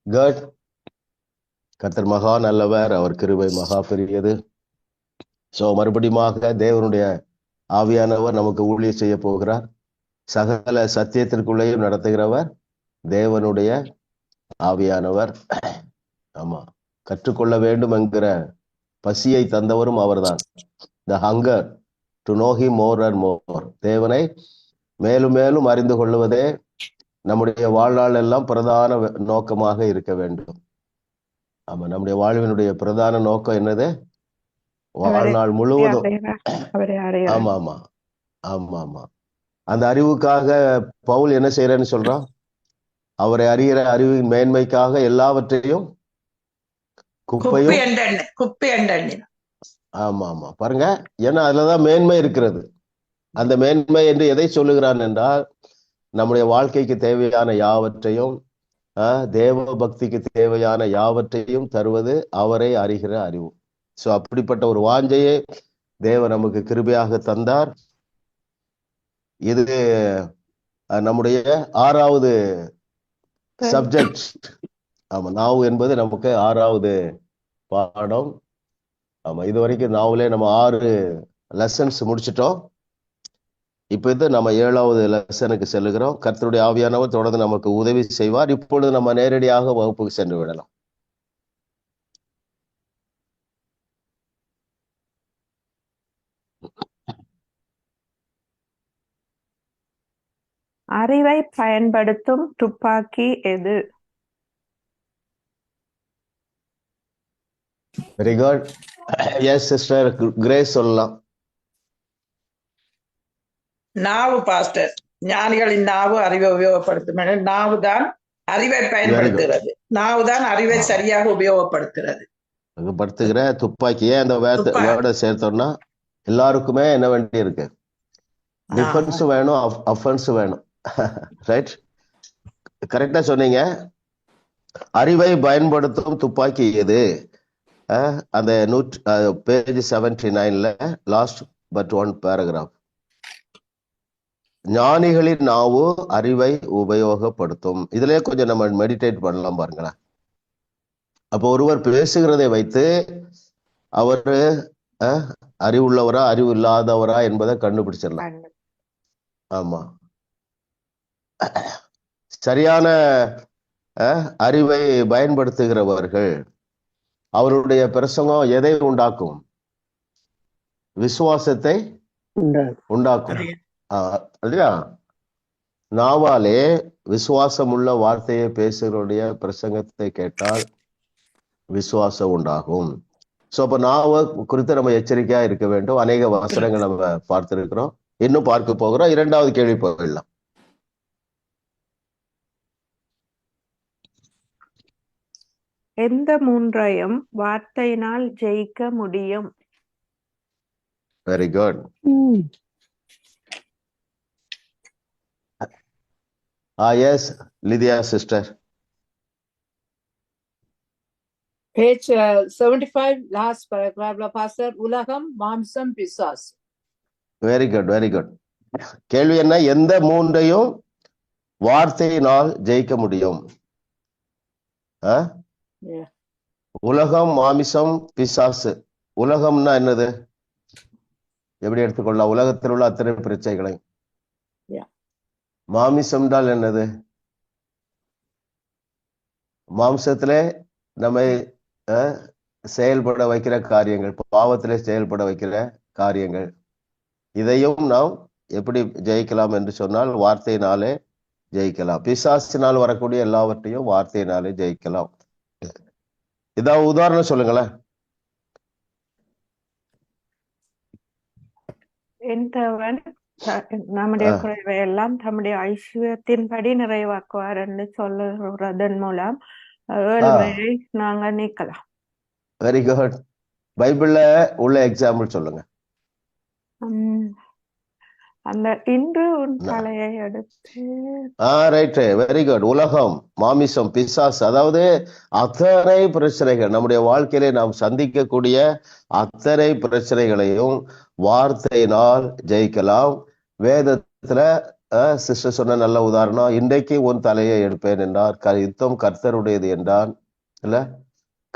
Good. கர்த்தர் மகா நல்லவர், அவர் கிருபை மகா பெரியது. சோ மறுபடியுமாக தேவனுடைய ஆவியானவர் நமக்கு ஊழியம் செய்ய போகிறார். சகல சத்தியத்திற்குள்ளேயும் நடத்துகிறவர் தேவனுடைய ஆவியானவர். ஆமா, கற்றுக்கொள்ள வேண்டும் என்கிற பசியை தந்தவரும் அவர்தான். த hunger to know him more and more. தேவனை மேலும் மேலும் அறிந்து கொள்வதே நம்முடைய வாழ்நாள் எல்லாம் பிரதான நோக்கமாக இருக்க வேண்டும். ஆமா, நம்முடைய வாழ்வினுடைய பிரதான நோக்கம் என்னது? வாழ்நாள் முழுவதும். ஆமா ஆமா ஆமா ஆமா. அந்த அறிவுக்காக பவுல் என்ன செய்யறேன்னு சொல்றான்? அவரை அறிகிற அறிவின் மேன்மைக்காக எல்லாவற்றையும் குப்பையும். ஆமா ஆமா, பாருங்க, ஏன்னா அதுலதான் மேன்மை இருக்கிறது. அந்த மேன்மை என்று எதை சொல்லுகிறான் என்றால், நம்முடைய வாழ்க்கைக்கு தேவையான யாவற்றையும், தேவ பக்திக்கு தேவையான யாவற்றையும் தருவது அவரை அறிகிற அறிவு. சோ அப்படிப்பட்ட ஒரு வாஞ்சையை தேவ நமக்கு கிருபையாக தந்தார். இது நம்முடைய 6வது சப்ஜெக்ட். ஆமா, நாவு என்பது நமக்கு 6வது பாடம். ஆமா, இது வரைக்கும் நாவுலே நம்ம 6 லெசன்ஸ் முடிச்சிட்டோம். இப்ப இது நம்ம 7வது லெசனுக்கு செல்லுகிறோம். கர்த்தருடைய ஆவியானவர் தொடர்ந்து நமக்கு உதவி செய்வார். இப்பொழுது நம்ம நேரடியாக வகுப்புக்கு சென்று விடலாம். அறிவை பயன்படுத்தும் துப்பாக்கி எது? Very good. Yes sister grace சொல்லலாம். நாவு பாஸ்டர். ஞானிகளின் நாவு அறிவை உபயோகப்படுத்தும். நாவு தான் அறிவை பயன்படுத்துகிறது. நாவு தான் அறிவை சரியாக உபயோகப்படுத்துகிறது. துப்பாக்கி. ஏன் அந்த வேர்டை சேர்த்தோம்னா எல்லாருக்குமே என்ன வேண்டி இருக்கு? டிஃபென்ஸ் வேணும், அஃபென்ஸ் வேணும். ரைட், கரெக்டா சொன்னீங்க. அறிவை பயன்படுத்தும் துப்பாக்கி எது? அந்த பேஜ் 79ல லாஸ்ட் பட் ஒன் பேராகிராஃப். ஞானிகளின் நாவு அறிவை உபயோகப்படுத்தும். இதுலயே கொஞ்சம் நம்ம மெடிடேட் பண்ணலாம் பாருங்களேன். அப்போ ஒருவர் பேசுகிறதை வைத்து அவரு அறிவுள்ளவரா அறிவு இல்லாதவரா என்பதை கண்டுபிடிச்சிடலாம். ஆமா, சரியான அறிவை பயன்படுத்துகிறவர்கள் அவருடைய பிரசங்கம் எதை உண்டாக்கும்? விசுவாசத்தை உண்டாக்கும். இல்லையா? நாவாலே விசுவாசம் உள்ள வார்த்தையை பேசுகிறவருடைய பிரசங்கத்தை கேட்டால் விசுவாசம் உண்டாகும். சோ அப்ப நாவ குறித்து நம்ம எச்சரிக்கையா இருக்க வேண்டும். அநேக வசனங்கள் நம்ம பார்த்திருக்கிறோம், இன்னும் பார்க்க போகிறோம். 2வது கேள்வி போயிடலாம். எந்த 3ஐயும் வார்த்தையினால் ஜெயிக்க முடியும்? Very good. Yes Lydia sister. Page 75, last paragraph, Pastor. உலகம், மாம்சம், பிசாசு. Very good very good. கேள்வி என்ன? எந்த 3ஐயும் வார்த்தையினால் ஜெயிக்க முடியும்? உலகம், மாமிசம், பிசாசு. உலகம்னா என்னது? எப்படி எடுத்துக்கொள்ளலாம்? உலகத்தில் உள்ள அத்தனை பிரச்சனைகளை. மாமிசம் என்றால் என்னது? மாம்சத்திலே நம்மை செயல்பட வைக்கிற காரியங்கள், பாவத்திலே செயல்பட வைக்கிற காரியங்கள். இதையும் நாம் எப்படி ஜெயிக்கலாம் என்று சொன்னால் வார்த்தையினாலே ஜெயிக்கலாம். பிசாசினால் வரக்கூடிய எல்லாவற்றையும் வார்த்தையினாலே ஜெயிக்கலாம். இதான் உதாரணம் சொல்லுங்களேன். நம்முடைய குறைவை எல்லாம் தம்முடைய ஐஸ்வர்யத்தின்படி நிறைவாக்குவார் என்று சொல்லுறதன் மூலம் ஏழ்மையை நாங்க நீக்கலாம். Very good. பைபிள்ல உள்ள எக்ஸாம்பிள் சொல்லுங்க. அந்த இன்று உன் தலையை எடுத்து. Right, very good. உலகம், மாமிசம், பிசாசு, அதாவது அத்தனை பிரச்சனைகள், நம்முடைய வாழ்க்கையிலே நாம் சந்திக்கக்கூடிய அத்தனை பிரச்சனைகளையும் வார்த்தையினால் ஜெயிக்கலாம். வேதத்துல சிஸ்டர் சொன்ன நல்ல உதாரணம். இன்றைக்கு உன் தலையை எடுப்பேன் என்றார். யுத்தம் கர்த்தருடையது என்றான். இல்ல,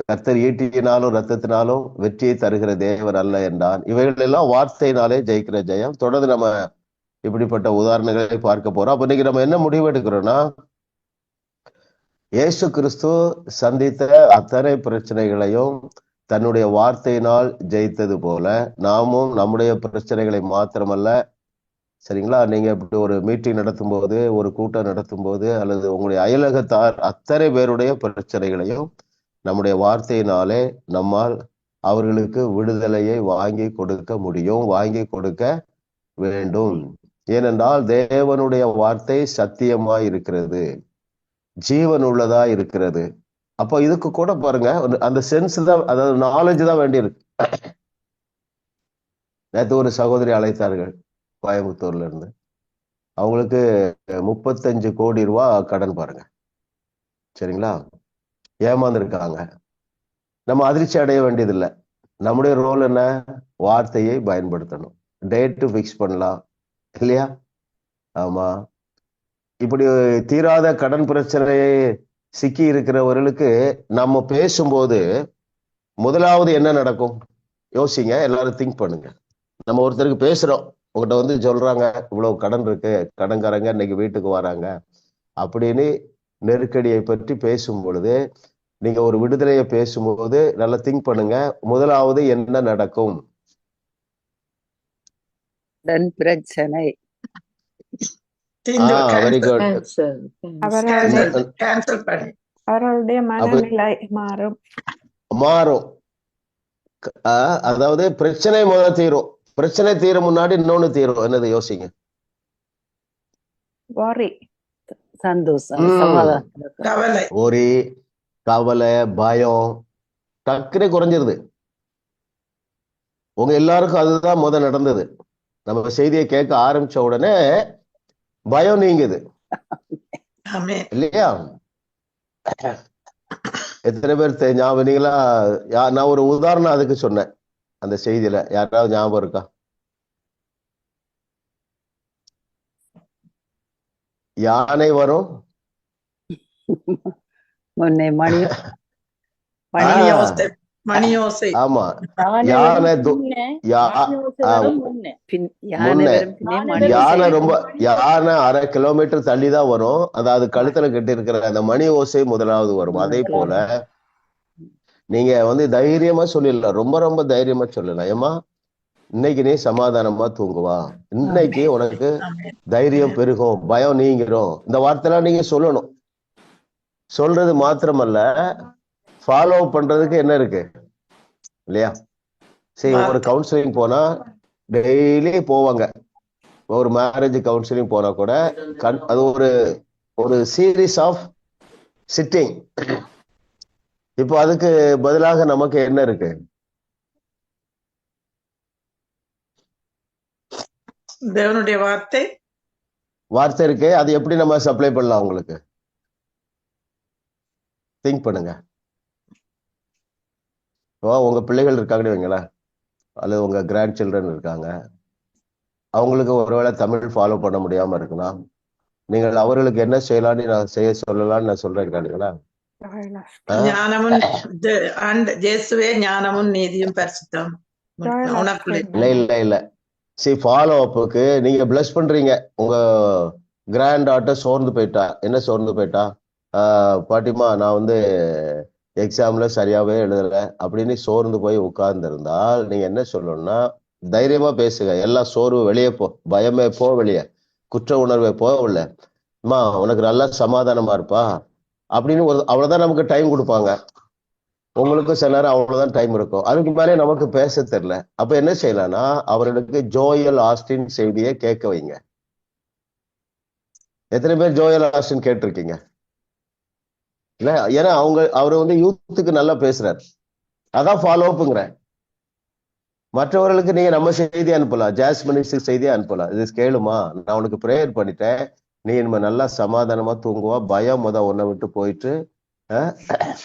கர்த்தர் ஈட்டியினாலும் ரத்தத்தினாலும் வெற்றியை தருகிற தேவன் அல்ல என்றான். இவைகள் எல்லாம் வார்த்தையினாலே ஜெயிக்கிற ஜெயம். தொடர்ந்து நம்ம இப்படிப்பட்ட உதாரணங்களை பார்க்க போறோம். அப்ப இன்னைக்கு நம்ம என்ன முடிவு எடுக்கிறோம்னா, இயேசு கிறிஸ்து சந்தித்த அத்தனை பிரச்சனைகளையும் தன்னுடைய வார்த்தையினால் ஜெயித்தது போல நாமும் நம்முடைய பிரச்சனைகளை மாத்திரமல்ல, சரிங்களா, நீங்க இப்படி ஒரு மீட்டிங் நடத்தும் போது, ஒரு கூட்டம் நடத்தும் போது, அல்லது உங்களுடைய அயலகத்தார் அத்தனை பேருடைய பிரச்சனைகளையும் நம்முடைய வார்த்தையினாலே நம்மால் அவர்களுக்கு விடுதலையை வாங்கி கொடுக்க முடியும், வாங்கி கொடுக்க வேண்டும். ஏனென்றால் தேவனுடைய வார்த்தை சத்தியமாய் இருக்கிறது, ஜீவன் உள்ளதா இருக்கிறது. அப்போ இதுக்கு கூட பாருங்க, அந்த சென்ஸ் தான், அதாவது நாலேஜ் தான் வேண்டியிருக்கு. நேற்று ஒரு சகோதரி அழைத்தார்கள் கோயம்புத்தூர்ல இருந்து. அவங்களுக்கு 35 கோடி ரூபாய் கடன் பாருங்க, சரிங்களா, ஏமாந்துருக்காங்க. நம்ம அதிர்ச்சி அடைய வேண்டியதில்லை. நம்முடைய ரோல் என்ன? வார்த்தையை பயன்படுத்தணும். டேட்டு ஃபிக்ஸ் பண்ணலாம் இல்லையா? ஆமா. இப்படி தீராத கடன் பிரச்சனையை சிக்கி இருக்கிறவர்களுக்கு நம்ம பேசும்போது முதலாவது என்ன நடக்கும் யோசிங்க. எல்லாரும் திங்க் பண்ணுங்க. நம்ம ஒருத்தருக்கு பேசுறோம், உங்கள்கிட்ட வந்து சொல்றாங்க இவ்வளவு கடன் இருக்கு, கடன்காரங்க இன்னைக்கு வீட்டுக்கு வராங்க அப்படின்னு நெருக்கடியை பற்றி பேசும் பொழுது, நீங்க ஒரு விடுதலையை பேசும்போது நல்லா திங்க் பண்ணுங்க, முதலாவது என்ன நடக்கும்? பிரச்சனை. Very good. அவர்களுடைய மனநிலை மாறும். அதாவது பிரச்சனை முதல்ல தீரும். பிரச்சனை தீர முன்னாடி இன்னொன்னு தீரும். என்னது யோசிங்க? சந்தோஷம், சமாதானம், ஒரே கவலை, பயம் டக்குனே குறைஞ்சிருது. உங்க எல்லாருக்கும் அதுதான் முதல் நடந்தது. நம்ம செய்தியை கேட்க ஆரம்பிச்ச உடனே பயம் நீங்குது இல்லையா? எத்தனை பேர் ஞாபகம்? நீங்களா, நான் ஒரு உதாரணம் அதுக்கு சொன்னேன் அந்த செய்தியில, யாராவது ஞாபகம் இருக்கா? யானை வரும் ஆமா, யானை யானை 1/2 கிலோமீட்டர் தள்ளிதான் வரும். அதாவது கழுத்துல கட்டி இருக்கிற அந்த மணி ஓசை முதலாவது வரும். அதே போல நீங்க வந்து தைரியமா சொல்லிடலாம், ரொம்ப ரொம்ப தைரியமா சொல்லலாம். ஏமா இன்னைக்கு நீ சமாதானமா தூங்குவா, இன்னைக்கு உனக்கு தைரியம் பெருகும், பயம் நீங்கிரும். இந்த வார்த்தைலாம் நீங்க சொல்லணும். சொல்றது மாத்திரமல்ல, ஃபாலோ பண்றதுக்கு என்ன இருக்கு இல்லையா? சரி, ஒரு கவுன்சிலிங் போனா டெய்லி போவாங்க. ஒரு மேரேஜ் கவுன்சிலிங் போனா கூட அது ஒரு சீரீஸ் ஆஃப் சிட்டிங். இப்போ அதுக்கு பதிலாக நமக்கு என்ன இருக்கு? தேவனுடைய வார்த்தை இருக்கு. அது எப்படி நம்ம சப்ளை பண்ணலாம்? உங்களுக்கு திங்க் பண்ணுங்க. உங்க பிள்ளைகள் இருக்காங்கன்னு வைங்களேன், அல்லது உங்க கிராண்ட் சில்ட்ரன் இருக்காங்க, அவங்களுக்கு ஒருவேளை தமிழ் ஃபாலோ பண்ண முடியாம இருக்கலாம். நீங்கள் அவர்களுக்கு என்ன செய்யலான்னு நான் செய்ய சொல்லலாம்னு நான் சொல்றேன் கேளுங்களா? இல்ல சரி, ஃபாலோ அப்புக்கு நீங்க பிளஸ் பண்றீங்க. உங்க கிராண்ட் டாட்டர் சோர்ந்து போயிட்டா. என்ன சோர்ந்து போயிட்டா? பாட்டிமா நான் வந்து எக்ஸாம்ல சரியாவே எழுதல அப்படின்னு சோர்ந்து போய் உட்கார்ந்து இருந்தால் நீங்க என்ன சொல்லணும்னா, தைரியமா பேசுங்க. எல்லா சோர்வு வெளியே போ, பயமே போ வெளியே, குற்ற உணர்வே போகல, அம்மா உனக்கு நல்லா சமாதானமா இருப்பா அப்படின்னு அவ்வளவுதான் நமக்கு டைம் கொடுப்பாங்க. உங்களுக்கும் சில நேரம் அவ்வளவுதான் டைம் இருக்கும். அதுக்கு மேலே நமக்கு பேச தெரியல. அப்ப என்ன செய்யலாம்னா, அவர்களுக்கு ஜோயல் ஆஸ்டின் செய்தியை கேட்க வைங்க. எத்தனை பேர் ஜோயல் ஆஸ்டின் கேட்டிருக்கீங்க? இல்ல, ஏன்னா அவரு வந்து யூத்துக்கு நல்லா பேசுறாரு. அதான் ஃபாலோ அப்புங்கிறேன். மற்றவர்களுக்கு நீங்க நம்ம செய்தி அனுப்பலாம், ஜாஸ்மினிஸ்ட் செய்தியை அனுப்பலாம். இது கேளுமா, நான் உனக்கு ப்ரேயர் பண்ணிட்டேன், நீ இனிமே நல்லா சமாதானமா தூங்குவா, பயம் உன்னை விட்டு போயிட்டு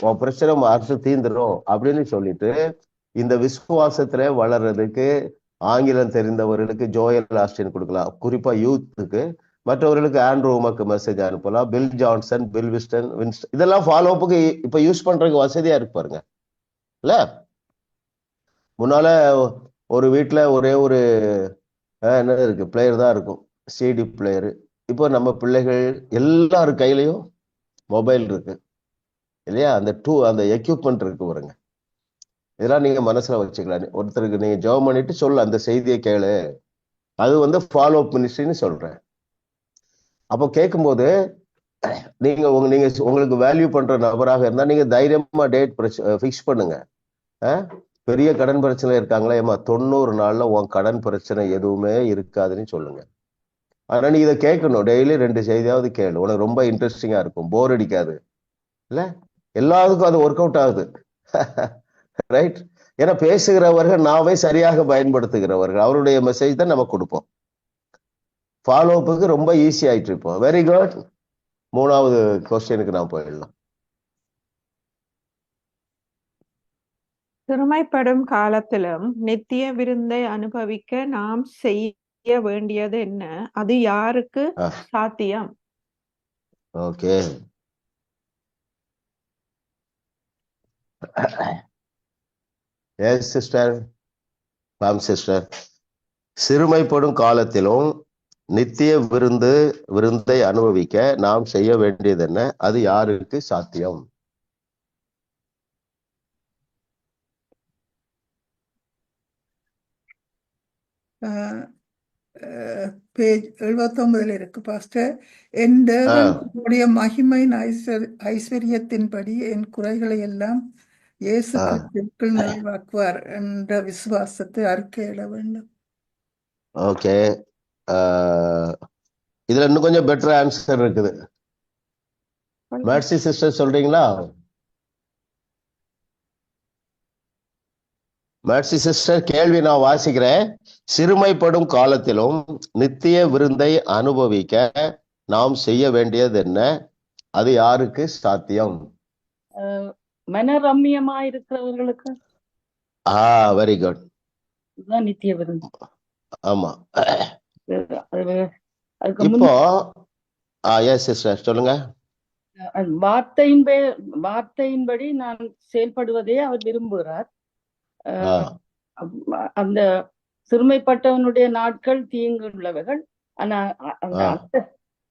உன் பிரச்சனை அடுத்து தீந்துடும் அப்படின்னு சொல்லிட்டு இந்த விசுவாசத்துல வளர்றதுக்கு ஆங்கிலம் தெரிந்தவர்களுக்கு ஜோயல் ஆஸ்டின் கொடுக்கலாம், குறிப்பா யூத்துக்கு. மற்றவர்களுக்கு ஆண்ட்ரூ உமக்கு மெசேஜ் அனுப்பலாம், பில் ஜான்சன், பில் வின்ஸ்டன் இதெல்லாம் ஃபாலோ அப்புக்கு இப்ப யூஸ் பண்றதுக்கு வசதியா இருக்கு பாருங்க. இல்ல முன்னால ஒரு வீட்டுல ஒரே ஒரு என்ன இருக்கு பிளேயர் தான் இருக்கும், சிடி பிளேயரு. இப்போ நம்ம பிள்ளைகள் எல்லார் கையிலையும் மொபைல் இருக்கு இல்லையா, அந்த எக்யூப்மெண்ட் இருக்கு பாருங்க. இதெல்லாம் நீங்க மனசுல வச்சுக்கலாம். ஒருத்தருக்கு நீங்க ஜெபம் பண்ணிட்டு சொல்ல அந்த செய்தியை கேளு, அது ஃபாலோ அப் மினிஸ்ட்ரின்னு சொல்றேன். அப்போ கேட்கும்போது நீங்க உங்களுக்கு வேல்யூ பண்ற நபராக இருந்தா நீங்க தைரியமா டேட் ஃபிக்ஸ் பண்ணுங்க. பெரிய கடன் பிரச்சனை இருக்காங்களா, ஏமா 90 நாள்ல உன் கடன் பிரச்சனை எதுவுமே இருக்காதுன்னு சொல்லுங்க. ஆனா நீ இதை கேட்கணும், டெய்லி 2 செய்தியாவது கேளு, உனக்கு ரொம்ப இன்ட்ரெஸ்டிங்கா இருக்கும், போர் அடிக்காது இல்ல. எல்லாத்துக்கும் அது ஒர்க் அவுட் ஆகுது. ரைட். ஏன்னா பேசுகிறவர்கள் நாவை சரியாக பயன்படுத்துகிறவர்கள், அவருடைய மெசேஜ் தான் நம்ம கொடுப்போம். ஃபாலோ அப்புக்கு ரொம்ப ஈஸி ஆயிட்டு இருப்போம். Very good. 3வது கொஸ்டினுக்கு நான் போயிடலாம். சிறுமைப்படும் காலத்திலும் நித்திய விருந்தை அனுபவிக்க நாம் செய்ய வேண்டியது என்ன? அது யாருக்கு சாத்தியம்? Okay. Yes sister, ma'am sister. சிறுமைப்படும் காலத்திலும் நித்திய விருந்தை அனுபவிக்க நாம் செய்ய வேண்டியது என்ன? அது யாருக்கு சாத்தியம்? பேஜ் 79 இருக்கு பாஸ்டர். என் தேவன் உடைய மகிமையின் ஐஸ்வர்யத்தின்படி என் குறைகளை எல்லாம் இயேசு கிறிஸ்துவுக்குள் நிறைவாக்குவார் என்ற விசுவாசத்தை அறிக்கையிட வேண்டும். ஓகே. இதுல இன்னும் கொஞ்சம் பெட்டர் ஆன்சர் இருக்குது. மேட்சி சிஸ்டர் சொல்றீங்களா? மேட்சி சிஸ்டர், கேள்வி நான் வாசிக்கிறேன். சிறுமைப்படும் காலத்திலும் நித்திய விருந்தை அனுபவிக்க நாம் செய்ய வேண்டியது என்ன? அது யாருக்கு சாத்தியம்? மனரம்யமா இருக்கிறவர்களுக்கு. Very good. நித்திய விருந்து. ஆமா. அதுக்கு இப்போ எஸ் சிஸ்டர் சொல்லுங்க. வார்த்தையின்படி நான் செயல்படுவதே அவர் விரும்புகிறார். அந்த சிறுமைப்பட்டவனுடைய நாட்கள் தீங்கு உள்ளவர்கள். ஆனா அந்த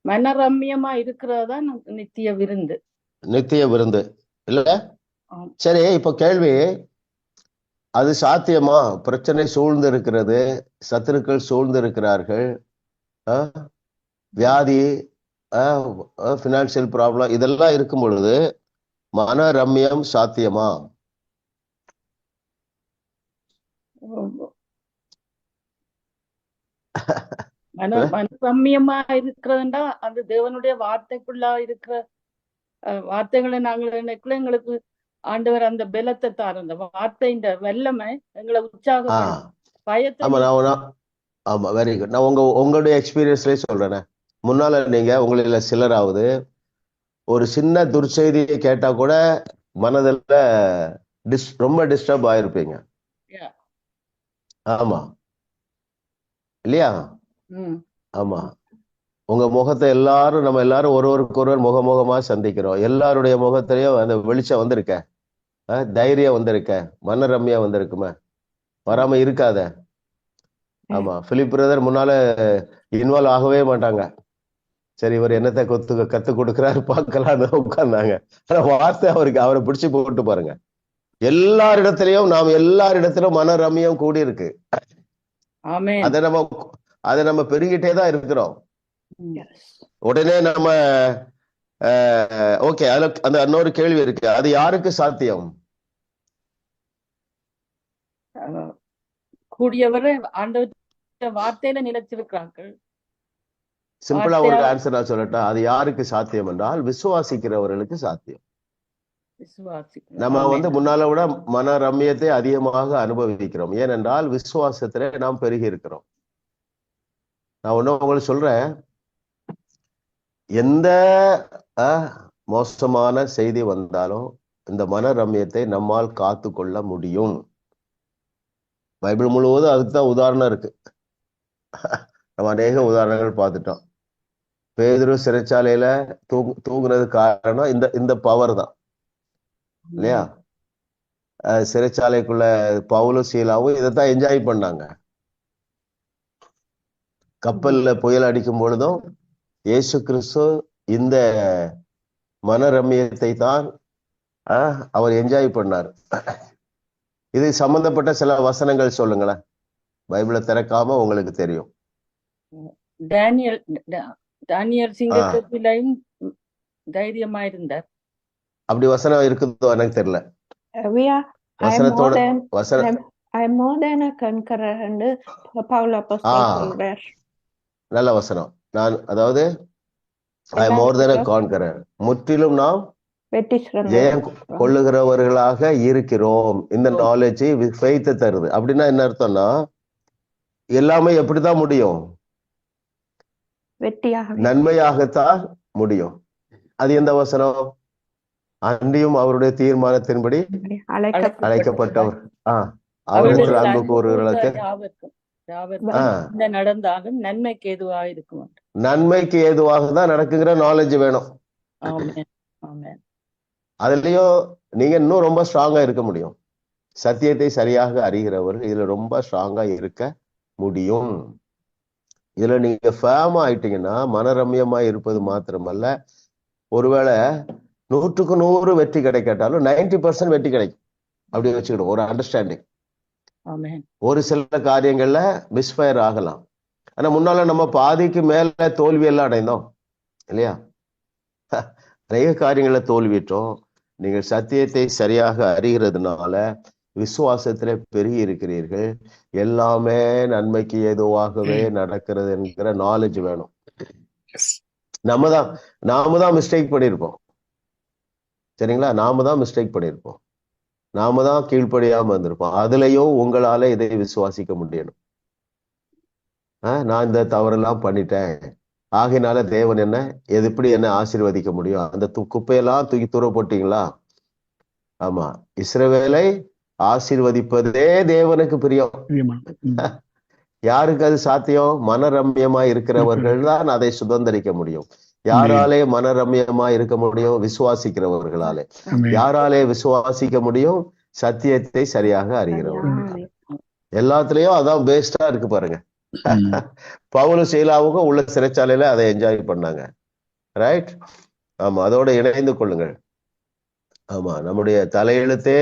மனரம்யமா இருக்கிறதா நித்திய விருந்து. நித்திய விருந்து இல்ல. சரி, இப்ப கேள்வி, அது சாத்தியமா? பிரச்சனை சூழ்ந்து இருக்கிறது, சத்துருக்கள் சூழ்ந்து இருக்கிறார்கள், வியாதி, பினான்சியல் ப்ராப்ளம், இதெல்லாம் இருக்கும் பொழுது மனரம்யம் சாத்தியமா? மனரம்யமா இருக்கிறதுண்டா அந்த தேவனுடைய வார்த்தைக்குள்ளா இருக்கிற வார்த்தைகளை நாங்கள் நினைக்கல. எங்களுக்கு ஆண்டவர் அந்த பலத்தை தார், அந்த வார்த்தை இந்த வல்லமை எங்களை உற்சாகப்படும். பயத்தை. ஆமா, வெரி குட். நான் உங்களுடைய எக்ஸ்பீரியன்ஸ்லயே சொல்றேன். முன்னால நீங்க உங்களில் சிலராவது ஒரு சின்ன துர்ச்செய்தியை கேட்டா கூட மனதில் ரொம்ப டிஸ்டர்ப் ஆயிருப்பீங்க. ஆமா இல்லையா? ஆமா. உங்க முகத்தை நம்ம எல்லாரும் ஒருவருக்கு முகமுகமா சந்திக்கிறோம். எல்லாருடைய முகத்திலையும் அந்த வெளிச்சம் வந்திருக்க, தைரியம் வந்திருக்க, மனரம்யா வந்திருக்குமே, வராம இருக்காத. ஆமா. பிலிப் பிரதர் முன்னால இன்வால்வ் ஆகவே மாட்டாங்க. சரி, இவர் என்னத்தை கத்து கொடுக்கிறாரு பார்க்கலான்னு உட்கார்ந்தாங்க. ஆனா வார்த்தை அவரை பிடிச்சு போட்டு பாருங்க. நாம் எல்லாரிடத்திலும் மனரம்யம் கூடி இருக்கு. அதை நம்ம பெருகிட்டே தான் இருக்கிறோம். உடனே நம்ம ஓகே, அதுல அந்த இன்னொரு கேள்வி இருக்கு, அது யாருக்கு சாத்தியம்? கூடியவரை ஆண்டவர் வார்த்தையில நிலைச்சிருக்கிறார்கள். சிம்பிளா ஒரு ஆன்சர் நான் சொல்லட்டா? அது யாருக்கு சாத்தியம் என்றால் விசுவாசிக்கிறவர்களுக்கு சாத்தியம். நம்ம முன்னால விட மனரம்யத்தை அதிகமாக அனுபவிக்கிறோம். ஏனென்றால் விசுவாசத்திலே நாம் பெருகி இருக்கிறோம். நான் ஒன்னும் உங்களுக்கு சொல்றேன், எந்த மோசமான செய்தி வந்தாலும் இந்த மனரம்யத்தை நம்மால் காத்து கொள்ள முடியும். பைபிள் முழுவதும் அதுக்கு தான் உதாரணம் இருக்கு. நம்ம அநேக உதாரணங்கள் பார்த்துட்டோம். பேதுரு சிறைச்சாலையில தூங்குறது காரணம் இந்த பவர் தான் இல்லையா? சிறைச்சாலைக்குள்ள பவுலும் சீலாவும் இதைத்தான் என்ஜாய் பண்ணாங்க. கப்பல்ல புயல் அடிக்கும் பொழுதும் இயேசு கிறிஸ்து இந்த மனரம்யத்தை தான் அவர் என்ஜாய் பண்ணார். இது சம்பந்தப்பட்ட சில வசனங்கள் சொல்லுங்களேன். பைபிளை திறக்காம உங்களுக்கு தெரியும். தானியல் சிங்கத்திலையும் தைரியமா இருந்தார். அப்படி வசனம் இருக்குதோ எனக்கு தெரியல. வசனத்தோட வசனம் I'm more than a conqueror and Paul Apostle சொல்றார். நல்ல வசனம். நான் அதாவது I am more than a conqueror, முற்றிலும் நாம் ஜெயம் கொள்ளுகிறவர்களாக இருக்கிறோம். இந்த நாலேஜ் ஃபெய்த் தருது. அப்படின்னா என்ன அர்த்தம்னா எல்லாமே எப்படிதான் முடியும்? நன்மையாகத்தான் முடியும். அது எந்த வசனம்? அன்றியும் அவருடைய தீர்மானத்தின்படி அழைக்கப்பட்டவர் அவருக்கு அன்பு கூறுகிறவர்களுக்கு நடந்தாலும் நன்மைக்கு ஏதுவாக இருக்கும். நன்மைக்கு ஏதுவாக தான் நடக்குங்கிற நாலேஜ் வேணும். அதுலயும் நீங்க இன்னும் ரொம்ப ஸ்ட்ராங்கா இருக்க முடியும். சத்தியத்தை சரியாக அறிகிறவர்கள் இதுல ரொம்ப ஸ்ட்ராங்கா இருக்க முடியும். இதுல நீங்க ஃபேம் ஆயிட்டீங்கன்னா மனரம்யமா இருப்பது மாத்திரமல்ல, ஒருவேளை 100க்கு 100 வெற்றி கிடைக்காட்டாலும் 90% வெற்றி கிடைக்கும். அப்படி வச்சுக்கணும் ஒரு அண்டர்ஸ்டாண்டிங். ஒரு சில காரியங்கள்ல மிஸ்ஃபயர் ஆகலாம். ஆனா முன்னால நம்ம பாதிக்கு மேல தோல்வி எல்லாம் அடைந்தோம் இல்லையா? நிறைய காரியங்களை தோல்விட்டோம். நீங்கள் சத்தியத்தை சரியாக அறிகிறதுனால விசுவாசத்துல பெருகி இருக்கிறீர்கள். எல்லாமே நன்மைக்கு ஏதுவாகவே நடக்கிறது என்கிற நாலேஜ் வேணும். நாம தான் மிஸ்டேக் பண்ணியிருப்போம். சரிங்களா? நாம தான் மிஸ்டேக் பண்ணியிருப்போம். நாம தான் கீழ்ப்படியாம இருந்திருப்போம். அதுலயும் உங்களால இதை விசுவாசிக்க முடியணும். நான் இந்த தவறெல்லாம் பண்ணிட்டேன், ஆகையினால தேவன் என்ன எப்படி என்ன ஆசீர்வதிக்க முடியும்? அந்த குப்பையெல்லாம் தூக்கி தூர போட்டீங்களா? ஆமா, இஸ்ரவேலை ஆசீர்வதிப்பதே தேவனுக்கு பிரியம். யாருக்கு அது சாத்தியம்? மனரம்யமா இருக்கிறவர்கள் தான் அதை சுதந்திரிக்க முடியும். யாராலே மனரம்யமா இருக்க முடியும்? விசுவாசிக்கிறவர்களாலே. யாராலே விசுவாசிக்க முடியும்? சத்தியத்தை சரியாக அறிகிறவர்கள். எல்லாத்துலயும் அதான் பேஸ்டா இருக்கு பாருங்க. பவுலும் சீலாவுக்கும் உள்ள சிறைச்சாலையில அதை என்ஜாய் பண்ணாங்க. ரைட்? ஆமா, அதோட இணைந்து கொள்ளுங்கள். ஆமா, நம்முடைய தலையெழுத்தே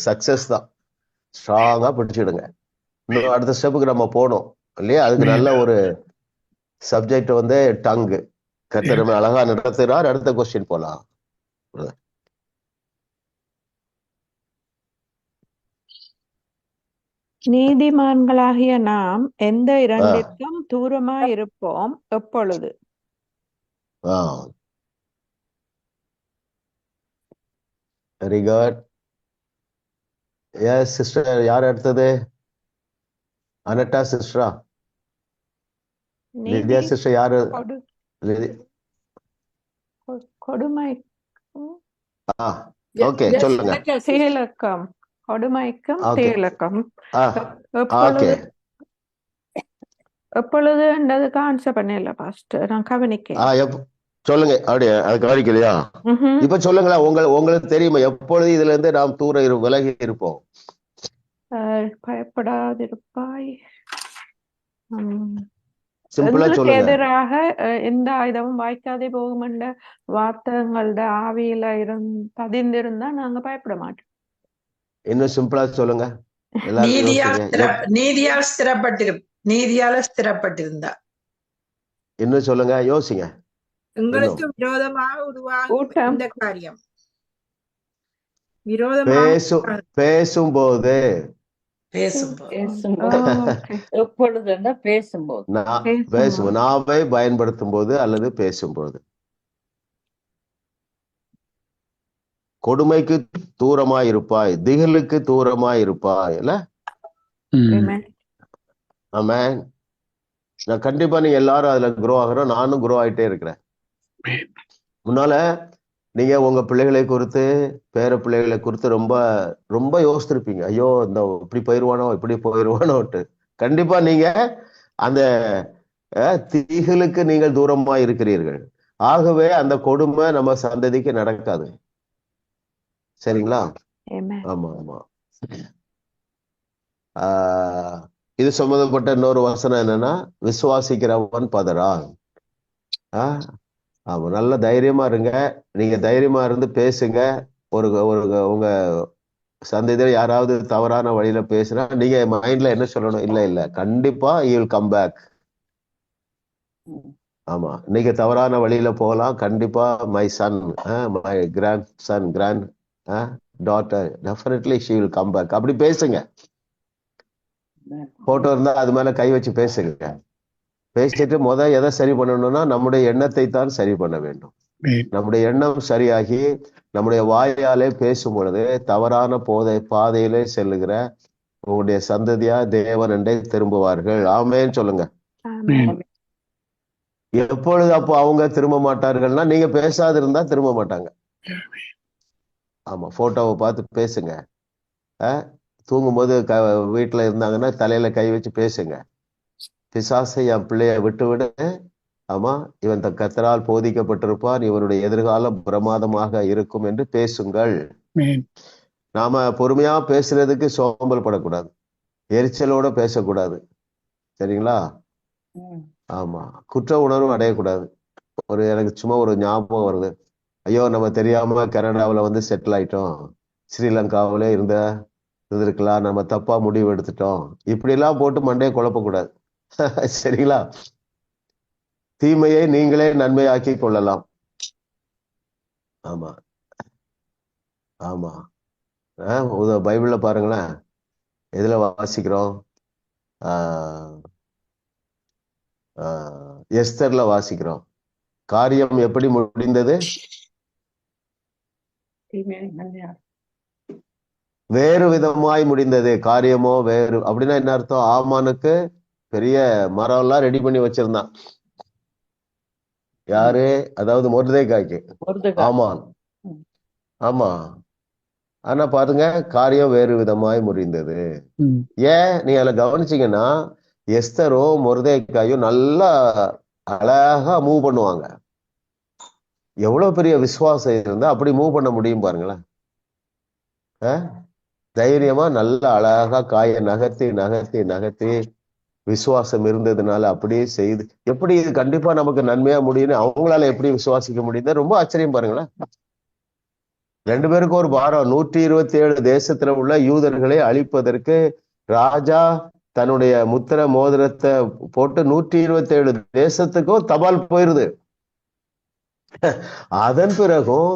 சக்சஸ் தான். ஸ்ட்ராங்கா பிடிச்சிடுங்க. இன்னும் அடுத்த ஸ்டெப்புக்கு நம்ம போனோம் இல்லையா? அதுக்கு நல்ல ஒரு சப்ஜெக்ட் வந்து டங்கு. கர்த்தர் அழகா நடத்துகிறார். அடுத்த கொஸ்டின் போலாம். நீதிமான்களாகிய நாம் எந்த இரண்டிற்கும் தூரமாய் இருப்போம் எப்பொழுது? Very good. எஸ் சிஸ்டர், யார் அடுத்தது? அனட்டா சிஸ்டரா? லிதியா சிஸ்டர் யாரு? கொடுமை ஓகே, சொல்லுங்க. தீலக்கம், கொடுமைக்கும் தீலக்கம் எப்பொழுது என்றதுக்கு ஆன்சர் பண்ணல பாஸ்டர், நான் கவனிக்க. சொல்லுங்க. அப்படியே அது கவனிக்கலையா? இப்ப சொல்லுங்களேன். உங்களுக்கு தெரியுமா எப்பொழுது இதுல இருந்து நாம் தூர விலகி இருப்போம்? பயப்படாதிருப்பாய், எதிராக எந்த ஆயுதமும் வாய்க்காதே போகும் என்ற வார்த்தைகளோட ஆவியில பதிந்திருந்தா நாங்க பயப்பட மாட்டோம். இன்னும் சிம்பிளா சொல்லுங்க. நீதியால ஸ்திரப்பட்டிருந்தா. இன்னும் சொல்லுங்க, யோசிங்க. உங்களுக்கு விரோதமாக உருவாகும் இந்த காரியம் பேசும்போது நாவை பயன்படுத்தும் போது அல்லது பேசும்போது. கொடுமைக்கு தூரமாய் இருப்பாய், திகிலுக்கு தூரமாய் இருப்பாய். இல்ல? ஆமென். நான் கண்டிப்பா நீங்க எல்லாரும் அதுல குரோ ஆகிறோம். நானும் குரோ ஆயிட்டே இருக்கிறேன். முன்னால நீங்க உங்க பிள்ளைகளை குறித்து, பேர பிள்ளைகளை குறித்து ரொம்ப ரொம்ப யோசித்திருப்பீங்க. ஐயோ இந்த இப்படி போயிருவானோ இப்படி போயிருவானோட்டு. கண்டிப்பா நீங்க அந்த தீகளுக்கு நீங்கள் தூரமா இருக்கிறீர்கள். ஆகவே அந்த கொடுமை நம்ம சந்ததிக்கு நடக்காது. சரிங்களா? Amen. ஆமா ஆமா. இது சம்பந்தப்பட்ட இன்னொரு வசனம் என்னன்னா, விசுவாசிக்கிறவன் பதறான். ஆமா, நல்ல தைரியமா இருங்க. நீங்க தைரியமா இருந்து பேசுங்க. ஒரு ஒரு உங்க சந்ததியில யாராவது தவறான வழியில பேசுனா நீங்க மைண்ட்ல என்ன சொல்லணும்? இல்ல இல்ல கண்டிப்பா he will come back. ஆமா, நீங்க தவறான வழியில போகலாம். கண்டிப்பா my son, my grandson, granddaughter, definitely she will come back. அப்படி பேசுங்க. போட்டோ இருந்தா அது மேல கை வச்சு பேசுங்க. பேசிட்டு எதை சரி பண்ணணும்னா நம்முடைய எண்ணத்தை தான் சரி பண்ண வேண்டும். நம்முடைய எண்ணம் சரியாகி நம்முடைய வாயாலே பேசும் பொழுது தவறான பாதையிலே செல்லுகிற உங்களுடைய சந்ததியா தேவன் என்றே திரும்புவார்கள். ஆமேன்னு சொல்லுங்க. எப்பொழுது அப்போ அவங்க திரும்ப மாட்டார்கள்னா நீங்க பேசாது இருந்தா திரும்ப மாட்டாங்க. ஆமா, போட்டோவை பார்த்து பேசுங்க. தூங்கும்போது வீட்டுல இருந்தாங்கன்னா தலையில கை வச்சு பேசுங்க. பிசாசை என் பிள்ளைய விட்டு விடு, ஆமா இவன் கர்த்தரால் போதிக்கப்பட்டிருப்பான், இவனுடைய எதிர்காலம் பிரமாதமாக இருக்கும் என்று பேசுங்கள். நாம பொறுமையா பேசுறதுக்கு சோம்பல் படக்கூடாது, எரிச்சலோட பேசக்கூடாது. சரிங்களா? ஆமா, குற்ற உணர்வு அடையக்கூடாது. எனக்கு சும்மா ஒரு ஞாபகம் வருது. ஐயோ நம்ம தெரியாம கனடாவில் செட்டில் ஆயிட்டோம், ஸ்ரீலங்காவில இருந்திருக்கலாம், நம்ம தப்பா முடிவு எடுத்துட்டோம், இப்படி எல்லாம் போட்டு மண்டையை குழப்பக்கூடாது. சரிங்களா? தீமையை நீங்களே நன்மையாக்கி கொள்ளலாம். ஆமா ஆமா. பைபிள்ல பாருங்களேன், எதுல வாசிக்கிறோம்? எஸ்தர்ல வாசிக்கிறோம். காரியம் எப்படி முடிந்தது? வேறு விதமாய் முடிந்தது. காரியமோ வேறு. அப்படின்னா என்ன அர்த்தம்? ஆமானுக்கு பெரிய மரம் எல்லாம் ரெடி பண்ணி வச்சிருந்தான். யாரு? அதாவது மொர்தெகாய்க்கு. ஆமான். ஆமா, ஆனா பாருங்க, காரியம் வேறு விதமாய் முடிந்தது. ஏன் நீ அதுல கவனிச்சீங்கன்னா எஸ்தரும் மொர்தெகாயும் நல்லா அழகா மூவ் பண்ணுவாங்க. எவ்வளவு பெரிய விசுவாசம் இருந்தா அப்படி மூவ் பண்ண முடியும் பாருங்களேன். தைரியமா நல்லா அழகா காயை நகர்த்தி நகர்த்தி நகர்த்தி விசுவாசம் இருந்ததுனால அப்படியே செய்து, எப்படி இது கண்டிப்பா நமக்கு நன்மையா முடியும்னு அவங்களால எப்படி விசுவாசிக்க முடியுது? ரொம்ப ஆச்சரியம் பாருங்களேன். 2 பேருக்கும் ஒரு பாரம். 127 தேசத்துல உள்ள யூதர்களை அழிப்பதற்கு ராஜா தன்னுடைய முத்திர மோதிரத்தை போட்டு 127 தேசத்துக்கும் தபால் போயிருது. அதன் பிறகும்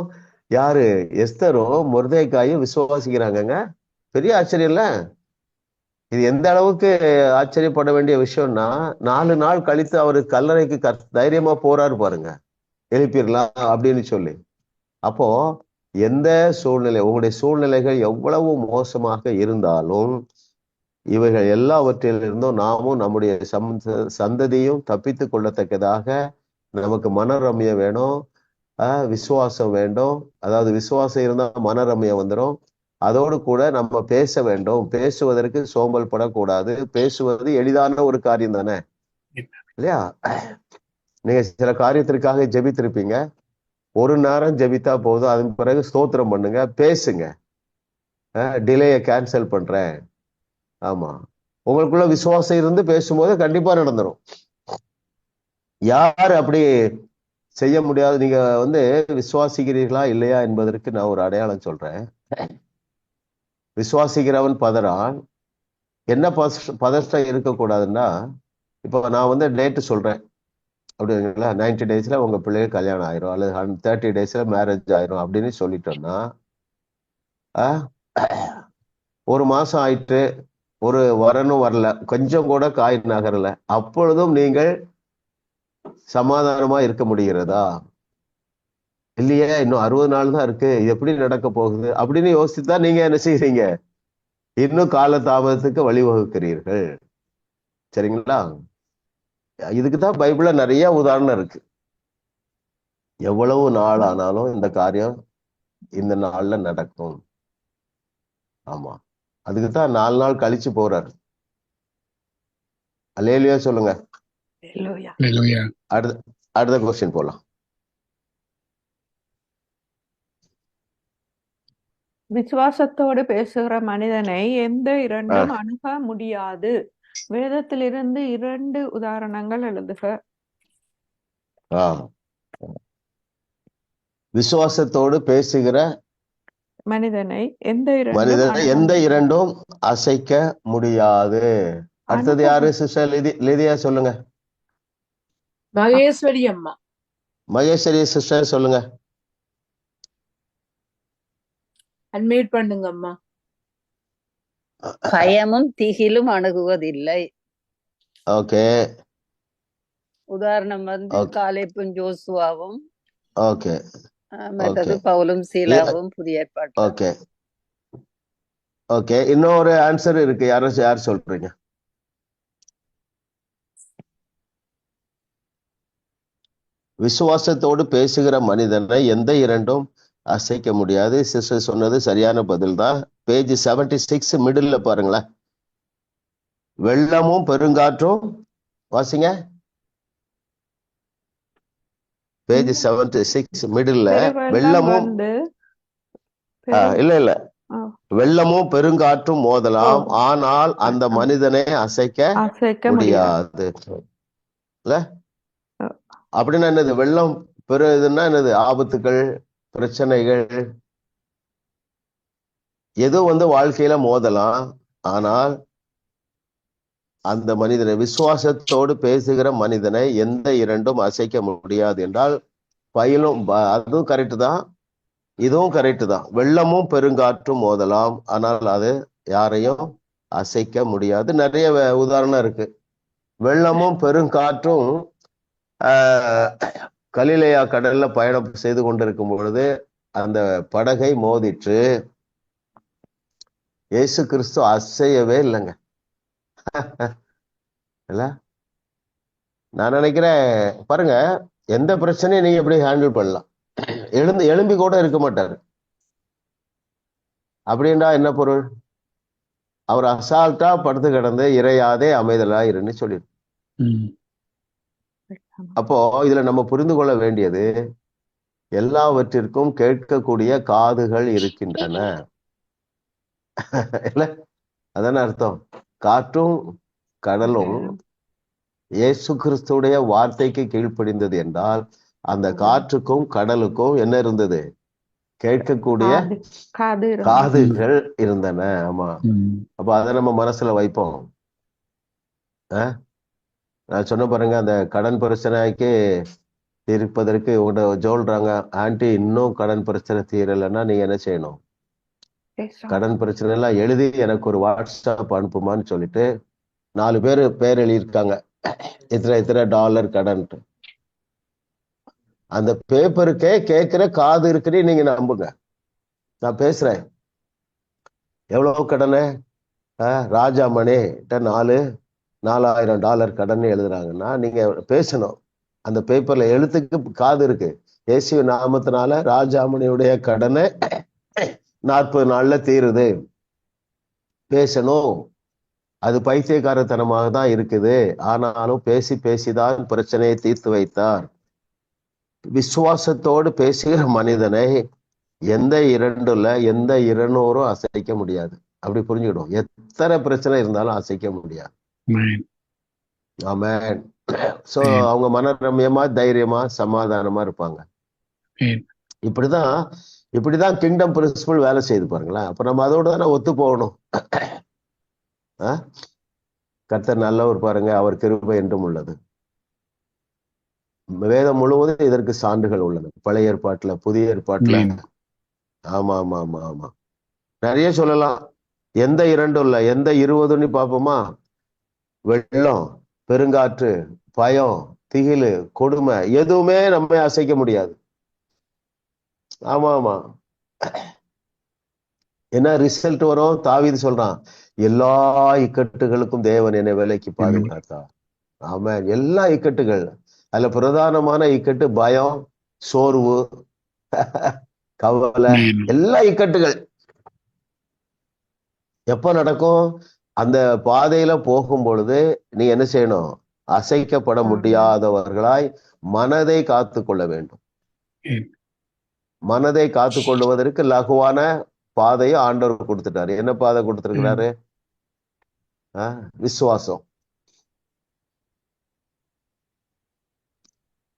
யாரு? எஸ்தரும் மொர்தெகாயும் விசுவாசிக்கிறாங்க. பெரிய ஆச்சரியம் இல்ல? இது எந்த அளவுக்கு ஆச்சரியப்பட வேண்டிய விஷயம்னா, 4 நாள் கழித்து அவரு கல்லறைக்கு தைரியமா போறாரு பாருங்க, எழுப்பிடலாம் அப்படின்னு சொல்லி. அப்போ எந்த சூழ்நிலை, உங்களுடைய சூழ்நிலைகள் எவ்வளவு மோசமாக இருந்தாலும் இவைகள் எல்லாவற்றிலிருந்தும் நாமும் நம்முடைய சந்ததியும் தப்பித்து கொள்ளத்தக்கதாக நமக்கு மனரம்யம் வேணும், விசுவாசம் வேண்டும். அதாவது விசுவாசம் இருந்தா மனரம்யம் வந்துடும். அதோடு கூட நம்ம பேச வேண்டும். பேசுவதற்கு சோம்பல் படக்கூடாது. பேசுவது எளிதான ஒரு காரியம் தானே, இல்லையா? நீங்க சில காரியத்திற்காக ஜெபித்திருப்பீங்க. ஒரு நேரம் ஜெபித்தா போதும், அதன் பிறகு ஸ்தோத்திரம் பண்ணுங்க, பேசுங்க. டிலேயை கேன்சல் பண்றேன். ஆமா, உங்களுக்குள்ள விசுவாசம் இருந்து பேசும்போது கண்டிப்பா நடந்துடும். யார் அப்படி செய்ய முடியாது? நீங்க விசுவாசிக்கிறீர்களா இல்லையா என்பதற்கு நான் ஒரு அடையாளம் சொல்றேன். விசுவாசிக்கிறவன் பதறான். என்ன பதஷ்டம் இருக்கக்கூடாதுன்னா, இப்போ நான் டேட்டு சொல்றேன் அப்படிங்களா, 90 daysல உங்க பிள்ளைங்க கல்யாணம் ஆயிரும், அல்லது 30 daysல மேரேஜ் ஆயிரும் அப்படின்னு சொல்லிட்டோம்னா, ஒரு மாசம் ஆயிட்டு ஒரு வரணும் வரல, கொஞ்சம் கூட காய் நகரல, அப்பொழுதும் நீங்கள் சமாதானமா இருக்க முடிகிறதா? இல்லையே, இன்னும் 60 நாள் தான் இருக்கு, எப்படி நடக்க போகுது அப்படின்னு யோசிச்சுதான் நீங்க என்ன செய்யறீங்க? இன்னும் கால தாமதத்துக்கு வழிவகுக்கிறீர்கள். சரிங்களா? இதுக்குதான் பைபிள்ல நிறைய உதாரணம் இருக்கு. எவ்வளவு நாள் ஆனாலும் இந்த காரியம் இந்த நாள்ல நடக்கும். ஆமா, அதுக்குதான் 4 நாள் கழிச்சு போறாரு. அல்லேலூயா சொல்லுங்க. அடுத்த கொஸ்டின் போலாம். விசுவாசத்தோடு பேசுகிற மனிதனை எந்த இரண்டும் அணுக முடியாது. வேதத்திலிருந்து 2 உதாரணங்கள் எழுதுக. விசுவாசத்தோடு பேசுகிற மனிதனை எந்த எந்த இரண்டும் அசைக்க முடியாது. அடுத்தது யாரு சிஸ்டர்? லிதியா சொல்லுங்க. மகேஸ்வரி அம்மா. மகேஸ்வரி சிஸ்டர் சொல்லுங்க. அன்மியூட் பண்ணுங்க அம்மா. பயமும் திகிலும் அணுகுவதில்லை. ஓகே. உதாரணம் காலேப்பும் ஜோசுவாவும், ஓகே, மற்றது பவுலும் சீலாவும் புதிய ஏற்பாடு. Okay okay. இன்னொரு ஆன்சர் இருக்கு. யார் சொல்றீங்க? விசுவாசத்தோடு பேசுகிற மனிதனை எந்த இரண்டும் அசைக்க முடியாது. சிஸ்டர் சொன்னது சரியான பதில் தான். பேஜ் 76 மிடில் பாருங்களேன். வெள்ளமும் பெருங்காற்றும், வாசிங்க. Page 76 middle. வெள்ளமும் இல்ல வெள்ளமும் பெருங்காற்றும் மோதலாம், ஆனால் அந்த மனிதனை அசைக்க முடியாது. இல்ல அப்படின்னா என்னது? வெள்ளம் பெருதுன்னா என்னது? ஆபத்துகள், பிரச்சனைகள் ஏதோ வாழ்க்கையில மோதலாம், ஆனால் அந்த மனிதனை, விசுவாசத்தோடு பேசுகிற மனிதனை எந்த இரண்டும் அசைக்க முடியாது என்றால், பயிலும் அதுவும் கரெக்டு தான், இதுவும் கரெக்டு தான். வெள்ளமும் பெருங்காற்றும் மோதலாம், ஆனால் அது யாரையும் அசைக்க முடியாது. நிறைய உதாரணம் இருக்கு. வெள்ளமும் பெருங்காற்றும் கலிலேயா கடல்ல பயணம் செய்து கொண்டிருக்கும் பொழுது அந்த படகை மோதிற்று. இயேசு கிறிஸ்து அசையவே இல்லைங்க. இல்ல, நான் நினைக்கிறேன் பாருங்க, எந்த பிரச்சனையும் நீங்க எப்படி ஹேண்டில் பண்ணலாம். எழும்பி கூட இருக்க மாட்டாரு. அப்படின்னா என்ன பொருள்? அவர் அசால்ட்டா படுத்து கிடந்து இறையாதே அமைதலா இருன்னு சொல்லிடு. அப்போ இதுல நம்ம புரிந்து கொள்ள வேண்டியது, எல்லாவற்றிற்கும் கேட்கக்கூடிய காதுகள் இருக்கின்றன. இல்ல, அதான அர்த்தம். காற்றும் கடலும் இயேசு கிறிஸ்துடைய வார்த்தைக்கு கீழ்ப்படிந்தது என்றால், அந்த காற்றுக்கும் கடலுக்கும் என்ன இருந்தது? கேட்கக்கூடிய காதுகள் இருந்தன. ஆமா, அப்ப அதை நம்ம மனசுல வைப்போம். நான் சொன்ன பாருங்க, அந்த கடன் பிரச்சனைக்கு தீர்ப்பதற்கு உங்கள்கிட்ட சொல்றாங்க, ஆன்டி இன்னும் கடன் பிரச்சனை தீரலைன்னா நீங்க என்ன செய்யணும்? கடன் பிரச்சனை எல்லாம் எழுதி எனக்கு ஒரு வாட்ஸ்அப் அனுப்புமான்னு சொல்லிட்டு 4 பேர் எழுதியிருக்காங்க, இத்தனை $, கடன். அந்த பேப்பருக்கே கேட்கிற காது இருக்குன்னு நீங்க நம்புங்க. நான் பேசுறேன். எவ்வளவு கடனை? ராஜாமணி $4,000 கடன் எழுதுறாங்கன்னா நீங்க பேசணும். அந்த பேப்பர்ல எழுத்துக்கு காது இருக்கு. இயேசு நாமத்தினால ராஜாமணியுடைய கடனை 40 நாள்ல தீருது. பேசணும். அது பைத்தியக்காரத்தனமாக தான் இருக்குது, ஆனாலும் பேசிதான் பிரச்சனையை தீர்த்து வைத்தார். விசுவாசத்தோடு பேசுகிற மனிதனை எந்த 200 அசைக்க முடியாது. அப்படி புரிஞ்சுக்கிடும். எத்தனை பிரச்சனை இருந்தாலும் அசைக்க முடியாது. ஆமென். சோ அவங்க மனரம்யமா, தைரியமா, சமாதானமா இருப்பாங்க. இப்படிதான் கிங்டம் பிரின்சிபல் வேலை செய்து பாருங்களேன். அப்ப நம்ம அதோட தானே ஒத்து போகணும். கர்த்தர் நல்லவர் பாருங்க, அவர் கிருபை என்றும் உள்ளது. வேதம் முழுவதும் இதற்கு சான்றுகள் உள்ளது. பழைய ஏற்பாட்டுல, புதிய ஏற்பாட்டுல. ஆமா ஆமா ஆமா ஆமா, நிறைய சொல்லலாம். எந்த 2 எந்த 20 பார்ப்போமா? வெள்ளம், பெருங்காற்று, பயம், திகிலு, கொடுமை, எதுவுமே நம்ம அசைக்க முடியாது. ஆமா ஆமா. என்ன ரிசல்ட் வரும்? தாவீது சொல்றான், எல்லா இக்கட்டுகளுக்கும் தேவன் என்னை விலைக்கு பாதுகாத்தார். ஆமா, எல்லா இக்கட்டுகள். அதுல பிரதானமான இக்கட்டு பயம், சோர்வு, கவலை, எல்லா இக்கட்டுகள் எப்ப நடக்கும்? அந்த பாதையில போகும் பொழுது நீ என்ன செய்யணும்? அசைக்கப்பட முடியாதவர்களாய் மனதை காத்து கொள்ள வேண்டும். மனதை காத்து கொள்வதற்கு லகுவான பாதையை ஆண்டவர் கொடுத்துட்டாரு. என்ன பாதை கொடுத்திருக்கிறாரு? விசுவாசம்.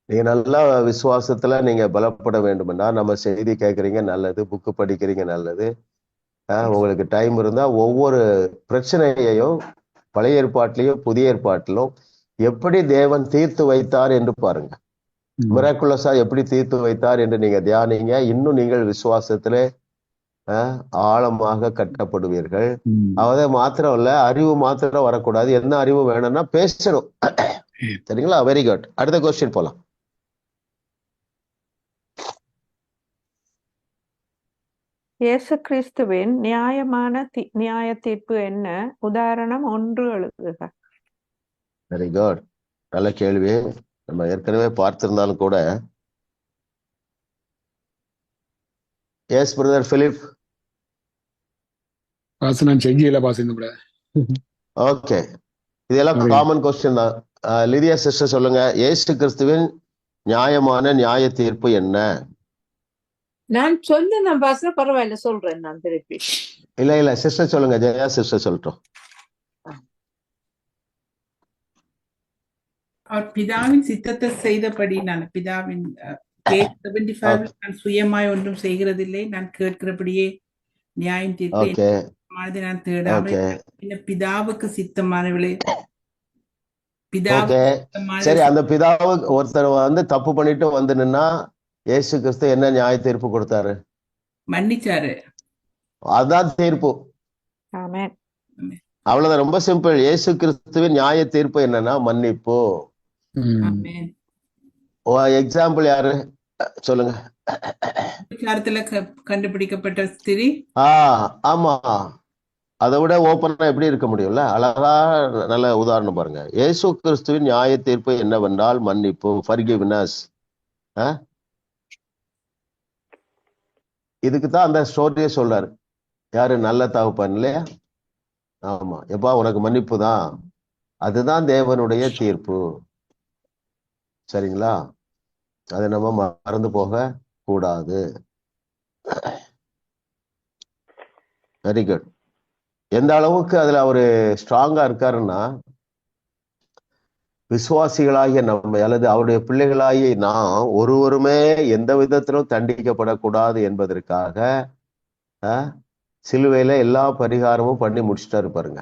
நீங்க நல்லா விசுவாசத்துல நீங்க பலப்பட வேண்டும்னா, நம்ம செய்தி கேட்கறீங்க நல்லது, புக்கு படிக்கிறீங்க நல்லது. உங்களுக்கு டைம் இருந்தா ஒவ்வொரு பிரச்சனையையும் பழைய ஏற்பாட்டிலையும் புதிய ஏற்பாட்டிலும் எப்படி தேவன் தீர்த்து வைத்தார் என்று பாருங்க. மிராக்குலஸா எப்படி தீர்த்து வைத்தார் என்று நீங்க தியானிங்க. இன்னும் நீங்கள் விசுவாசத்திலே ஆழமாக கட்டப்படுவீர்கள். அதை மாத்திரம் இல்ல, அறிவு மாத்திரம் வரக்கூடாது. என்ன அறிவு வேணும்னா பேசணும். சரிங்களா? Very good. அடுத்த கொஸ்டின் போலாம். இயேசு கிறிஸ்துவின் நியாயமான நியாய தீர்ப்பு என்ன? உதாரணம் 1 எழுதுக. Very good. நல்ல கேள்வி. நம்ம ஏற்கனவே பார்த்திருந்தாலும் கூட. Yes brother Philip. நான் செஞ்சியில பாசிருந்த. ஓகே, இதெல்லாம் காமன் கொஸ்டின் தான். லிதியா சிஸ்டர் சொல்லுங்க, இயேசு கிறிஸ்துவின் நியாயமான நியாய தீர்ப்பு என்ன? நான் பாஸ்டர், பரவாயில்ல சொல்றேன் நான் திருப்பி. இல்ல சிஸ்டர் சொல்லுங்க, ஜெயா சிஸ்டர் சொல்லட்டும். அவர் பிதாவின் சித்தத்தை செய்தபடி நான் பிதாவின் நான் சுயமாய் ஒன்றும் செய்கிறதில்லை, நான் கேட்கிறபடியே நியாயம் தீர்த்து நான் தேடாமல் பிதாவுக்கு சித்தமானவளே. சரி, அந்த பிதாவுக்கு ஒருத்தர் வந்து தப்பு பண்ணிட்டு வந்து நின்னா இயேசு கிறிஸ்து என்ன நியாய தீர்ப்பு கொடுத்தாரு? மன்னிச்சாரு. அதான் தீர்ப்பு. அவ்வளவுதான், ரொம்ப சிம்பிள். இயேசு கிறிஸ்துவின் நியாய தீர்ப்பு என்னன்னா மன்னிப்பு. எக்ஸாம்பிள் யாரு சொல்லுங்க? கண்டுபிடிக்கப்பட்ட ஸ்திரீ. ஆமா, அதை விட ஓப்பனா எப்படி இருக்க முடியும்ல? அழகா நல்ல உதாரணம் பாருங்க. இயேசு கிறிஸ்துவின் நியாய தீர்ப்பு என்னவென்றால் மன்னிப்பு, ஃபர்கிவ்னஸ். இதுக்கு தான் அந்த ஸ்டோரியே சொல்றாரு. யாரு? நல்ல தகப்பன் இல்லையா? ஆமா, எப்பா உனக்கு மன்னிப்பு தான், அதுதான் தேவனுடைய தீர்ப்பு. சரிங்களா? அதை நம்ம மறந்து போக கூடாது. Very good. எந்த அளவுக்கு அதுல அவரு ஸ்ட்ராங்கா இருக்காருன்னா, விசுவாசிகளாகிய நம்ம அல்லது அவருடைய பிள்ளைகளாகிய நாம் ஒருவருமே எந்த விதத்திலும் தண்டிக்கப்படக்கூடாது என்பதற்காக சிலுவையில எல்லா பரிகாரமும் பண்ணி முடிச்சுட்டாரு பாருங்க.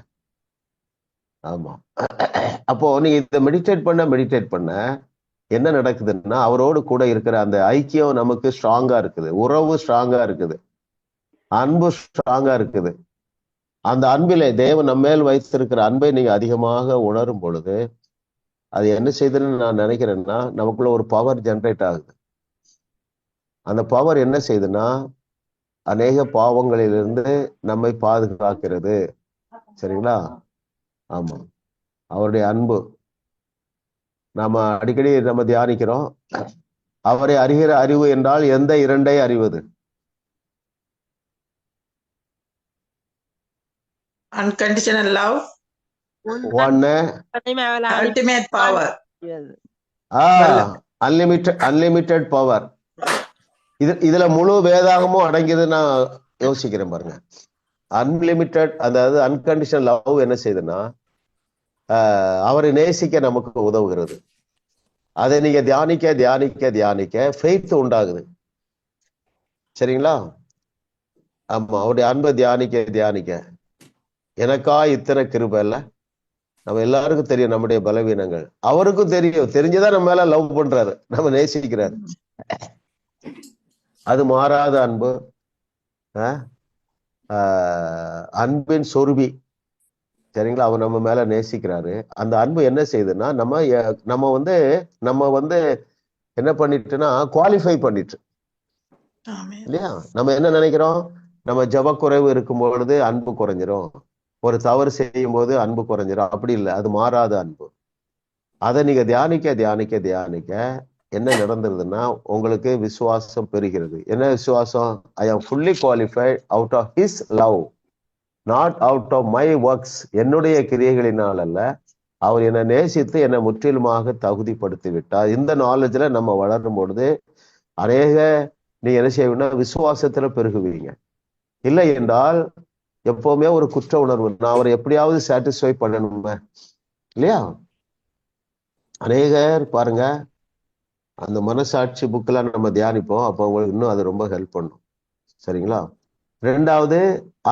ஆமா, அப்போ நீங்க இதை மெடிடேட் பண்ண என்ன நடக்குதுன்னா, அவரோடு கூட இருக்கிற அந்த ஐக்கியம் நமக்கு ஸ்ட்ராங்கா இருக்குது, உறவு ஸ்ட்ராங்கா இருக்குது, அன்பு ஸ்ட்ராங்கா இருக்குது. அந்த அன்பிலே தேவன் நம்ம மேல் வைத்திருக்கிற அன்பை நீங்க அதிகமாக உணரும் பொழுது அது என்ன செய்யுதுன்னு நான் நினைக்கிறேன்னா, நமக்குள்ள ஒரு பவர் ஜெனரேட் ஆகுது. அந்த பவர் என்ன செய்யுதுன்னா, அநேக பாவங்களிலிருந்து நம்மை பாதுகாக்கிறது. சரிங்களா? ஆமா, அவருடைய அன்பு. நாம அடிக்கடி நம்ம தியானிக்கிறோம், அவரை அறிகிற அறிவு என்றால் எந்த 2ஐ அறிவது? Unconditional love, ultimate power, unlimited power. இதுல முழு வேதாகமும் அடங்கியது நான் யோசிக்கிறேன் பாருங்க. அன்லிமிட்டெட், அதாவது அன்கண்டிஷனல் லவ் என்ன செய்யுதுன்னா, அவரை நேசிக்க நமக்கு உதவுகிறது. அதை நீங்க தியானிக்க தியானிக்க தியானிக்க ஃபெய்த் உண்டாகுது. சரிங்களா? ஆமா, அவருடைய அன்பை தியானிக்க தியானிக்க எனக்கா இத்தனை கிருபை இல்ல. நம்ம எல்லாருக்கும் தெரியும் நம்முடைய பலவீனங்கள், அவருக்கும் தெரியும், தெரிஞ்சுதான் நம்ம மேல லவ் பண்றாரு, நம்ம நேசிக்கிறாரு. அது மாறாத அன்பு, அன்பின் சொருபி. சரிங்களா? அவர் நம்ம மேல நேசிக்கிறாரு. அந்த அன்பு என்ன செய்யுதுன்னா, நம்ம வந்து என்ன பண்ணிட்டுன்னா குவாலிஃபை பண்ணிட்டு இல்லையா? நம்ம என்ன நினைக்கிறோம், நம்ம ஜபக்குறைவு இருக்கும் பொழுது அன்பு குறைஞ்சிரும், ஒரு தவறு செய்யும் போது அன்பு குறைஞ்சிரும். அப்படி இல்லை, அது மாறாத அன்பு. அதை நீங்க தியானிக்க தியானிக்க தியானிக்க என்ன நடந்துருதுன்னா உங்களுக்கு விசுவாசம் பெறுகிறது. என்ன விசுவாசம்? I am fully qualified out of his love, not out of my works. என்னுடைய கிரியைகளினால் அல்ல, அவர் என்னை நேசித்து என்னை முற்றிலுமாக தகுதிப்படுத்தி விட்டார். இந்த நாலேஜ்ல நம்ம வளரும் பொழுது அநேக நீங்க என்ன செய்வீங்கன்னா விசுவாசத்துல பெருகுவீங்க. இல்லை என்றால் எப்பவுமே ஒரு குற்ற உணர்வு, நான் அவரை எப்படியாவது சாட்டிஸ்ஃபை பண்ணணுமே இல்லையா? அநேகர் பாருங்க, அந்த மனசாட்சி புக்கெல்லாம் நம்ம தியானிப்போம், அப்போ உங்களுக்கு இன்னும் அது ரொம்ப ஹெல்ப் பண்ணும். சரிங்களா? ரெண்டாவது,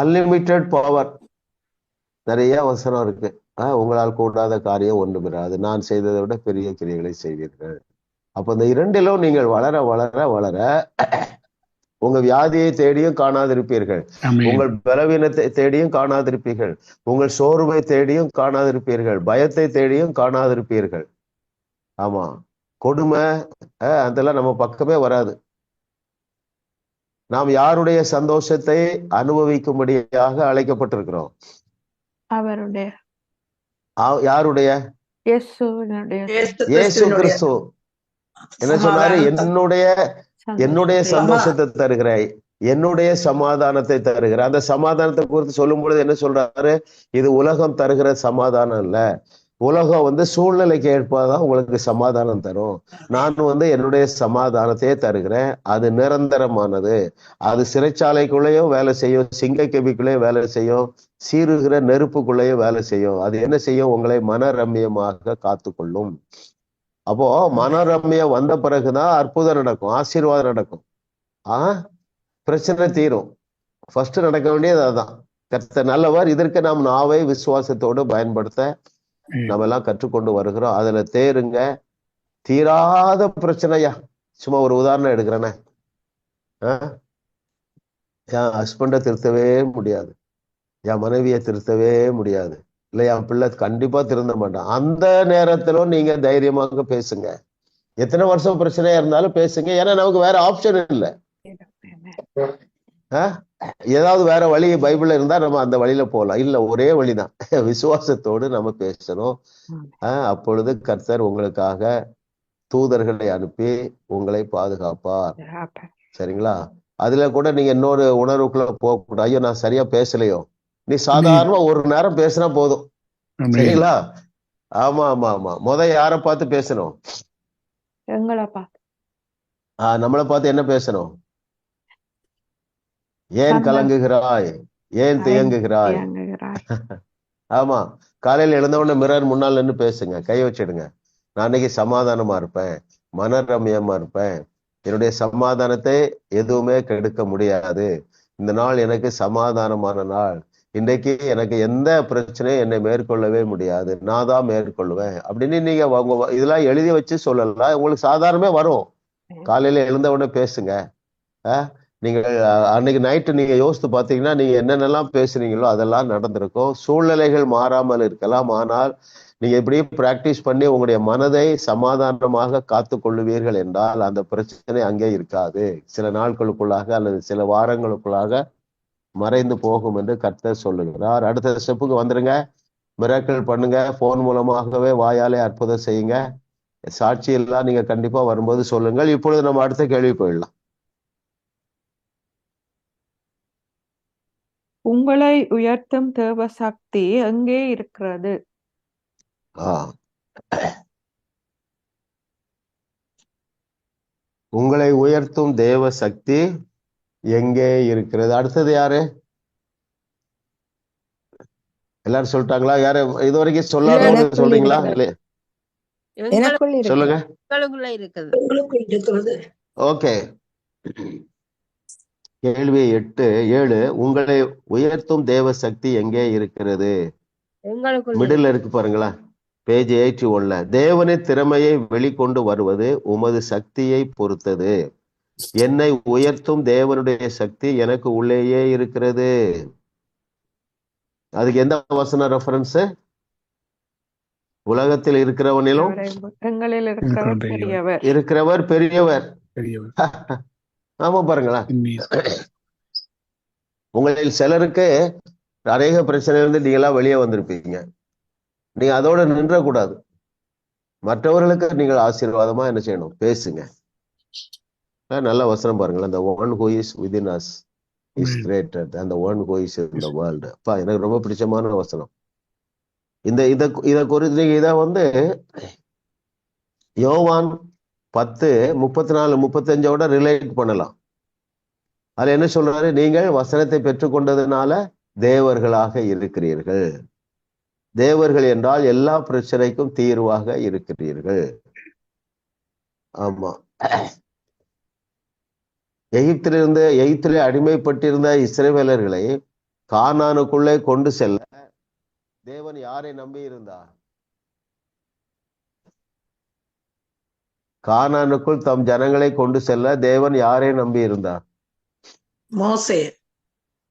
அன்லிமிட்டெட் பவர். நிறைய வசனம் இருக்கு. உங்களால் கூடாத காரியம் ஒன்றுமிராது, நான் செய்ததை விட பெரிய கிரியைகளை செய்வீர்கள். அப்ப இந்த இரண்டிலும் நீங்கள் வளர வளர வளர உங்க வியாதியை தேடியும் காணாதிருப்பீர்கள், உங்கள் பலவீனத்தை தேடியும் காணாதிருப்பீர்கள், உங்கள் சோர்வை தேடியும் காணாதிருப்பீர்கள், பயத்தை தேடியும் காணாதிருப்பீர்கள். ஆமா, கொடுமை அதெல்லாம் நம்ம பக்கமே வராது. நாம் யாருடைய சந்தோஷத்தை அனுபவிக்கும்படியாக அழைக்கப்பட்டிருக்கிறோம்? அவருடைய, யாருடைய? இயேசு கிறிஸ்து. என்ன சொன்னாரு? என்னுடைய சந்தோஷத்தை தருகிறேன், என்னுடைய சமாதானத்தை தருகிறேன். அந்த சமாதானத்தை குறித்து சொல்லும் பொழுது என்ன சொல்றாரு? இது உலகம் தருகிற சமாதானம் இல்ல, உலகம் சூழ்நிலைக்கு ஏற்பதான் உங்களுக்கு சமாதானம் தரும். நான் என்னுடைய சமாதானத்தையே தருகிறேன், அது நிரந்தரமானது. அது சிறைச்சாலைக்குள்ளேயும் வேலை செய்யும், சிங்க கெபிக்குள்ளேயும் வேலை செய்யும், சீருகிற நெருப்புக்குள்ளேயும் வேலை செய்யும். அது என்ன செய்யும்? உங்களை மனரம்யமாக காத்துக்கொள்ளும். அப்போ மனரம்யம் வந்த பிறகுதான் அற்புதம் நடக்கும், ஆசீர்வாதம் நடக்கும், பிரச்சனை தீரும். ஃபர்ஸ்ட் நடக்க வேண்டியது அதுதான். கர்த்தர் நல்லவர், இதற்கு நாம் நாவை விசுவாசத்தோடு பயன்படுத்த நம்ம எல்லாம் கற்றுக்கொண்டு வருகிறோம். அதுல தேருங்க. தீராத பிரச்சனையா, சும்மா ஒரு உதாரணம் எடுக்கிறேனே, என் ஹஸ்பண்டை திருத்தவே முடியாது, என் மனைவியை திருத்தவே முடியாது, இல்லை என் பிள்ளை கண்டிப்பா திருந்த மாட்டான். அந்த நேரத்திலும் நீங்க தைரியமாக பேசுங்க. எத்தனை வருஷம் பிரச்சனையா இருந்தாலும் பேசுங்க, ஏன்னா நமக்கு வேற ஆப்ஷன் இல்லை. ஏதாவது வேற வழி பைபிள்ல இருந்தா நம்ம அந்த வழியில போகலாம். இல்ல, ஒரே வழிதான், விசுவாசத்தோடு நம்ம பேசணும். அப்பொழுது கர்த்தர் உங்களுக்காக தூதர்களை அனுப்பி உங்களை பாதுகாப்பார். சரிங்களா? அதுல கூட நீங்க இன்னொரு உணர்வுக்குள்ள போக கூடாது. ஐயோ நான் சரியா பேசலையோ, நீ சாதாரணமா ஒரு நேரம் பேசினா போதும். சரிங்களா? ஆமா ஆமா ஆமா. யார பார்த்து பேசணும்? எங்களை பார்த்து. நம்மளை பார்த்து என்ன பேசணும்? ஏன் கலங்குகிறாய், ஏன் தியங்குகிறாய்? ஆமா, காலையில எழுந்தவொடனே மிரர் முன்னால் நின்று பேசுங்க, கை வச்சிடுங்க. நான் அன்னைக்கு சமாதானமா இருப்பேன், மனரம்யமா இருப்பேன், என்னுடைய சமாதானத்தை எதுவுமே கெடுக்க முடியாது, இந்த நாள் எனக்கு சமாதானமான நாள், இன்றைக்கு எனக்கு எந்த பிரச்சனையும் என்னை மேற்கொள்ளவே முடியாது, நான் தான் மேற்கொள்வேன் அப்படின்னு நீங்க இதெல்லாம் எழுதி வச்சு சொல்லலாம். உங்களுக்கு சாதாரணமே வரும். காலையில எழுந்தவுடனே பேசுங்க. நீங்க அன்னைக்கு நைட்டு நீங்க யோசித்து பார்த்தீங்கன்னா நீங்க என்னென்னலாம் பேசுறீங்களோ அதெல்லாம் நடந்திருக்கும். சூழ்நிலைகள் மாறாமல் இருக்கலாம், ஆனால் நீங்க இப்படி பிராக்டிஸ் பண்ணி உங்களுடைய மனதை சமாதானமாக காத்து கொள்ளுவீர்கள் என்றால் அந்த பிரச்சனை அங்கே இருக்காது. சில நாட்களுக்குள்ளாக அல்லது சில வாரங்களுக்குள்ளாக மறைந்து போகும் என்று கர்த்தர் சொல்லுகிறார். அடுத்த ஸ்டெப்புக்கு வந்துருங்க. மிராக்கிள் பண்ணுங்க, போன் மூலமாகவே வாயாலே அற்புதம் செய்யுங்க. சாட்சி எல்லாம் நீங்க கண்டிப்பா வரும்போது சொல்லுங்கள். இப்பொழுது நம்ம அடுத்த கேள்வி போயிடலாம். உங்களை உயர்த்தும் தேவ சக்தி எங்கே இருக்கிறது? உங்களை உயர்த்தும் தேவ சக்தி எங்கே இருக்கிறது? அடுத்தது யாரு? எல்லாரும் சொல்லிட்டாங்களா? யாரு இது வரைக்கும் சொல்லாத சொல்றீங்களா? சொல்லுங்க. ஓகே, கேள்வி 7. உங்களை உயர்த்தும் தேவ சக்தி எங்கே இருக்கிறது? மிடில் இருக்கு பாருங்களா, பேஜ் 81. தேவனின் திறமையை வெளிக்கொண்டு வருவது உமது சக்தியை பொறுத்தது. என்னை உயர்த்தும் தேவனுடைய சக்தி எனக்கு உள்ளேயே இருக்கிறது. அதுக்கு எந்த வசன ரெஃபரன்ஸ்? உலகத்தில் இருக்கிறவனிலும் இருக்கிறவர் பெரியவர். ஆமா, பாருங்களேன். உங்களில் சிலருக்கு அநேக பிரச்சனையிலிருந்து நீங்களா வெளியே வந்திருப்பீங்க. நீங்க அதோட நின்றக்கூடாது. மற்றவர்களுக்கு நீங்கள் ஆசீர்வாதமா என்ன செய்யணும்? பேசுங்க. நல்ல வசனம் பாருங்களேன். the one who is within us is greater than the one who is in the world. அப்பா, எனக்கு ரொம்ப பிடிச்சமான வசனம். இத குறித்து இதை யோவான் 10:34-35 ரிலேட் பண்ணலாம். அதுல என்ன சொல்றாரு? நீங்கள் வசனத்தை பெற்றுக்கொண்டதுனால தேவர்களாக இருக்கிறீர்கள். தேவர்கள் என்றால் எல்லா பிரச்சனைக்கும் தீர்வாக இருக்கிறீர்கள். ஆமா, எகிப்திலே அடிமைப்பட்டிருந்த இஸ்ரவேலர்களை கானானுக்குள்ளே கொண்டு செல்ல தேவன் யாரை நம்பி இருந்தார்? கானானுக்குள் தம் ஜனங்களை கொண்டு செல்ல தேவன் யாரை நம்பி இருந்தார்?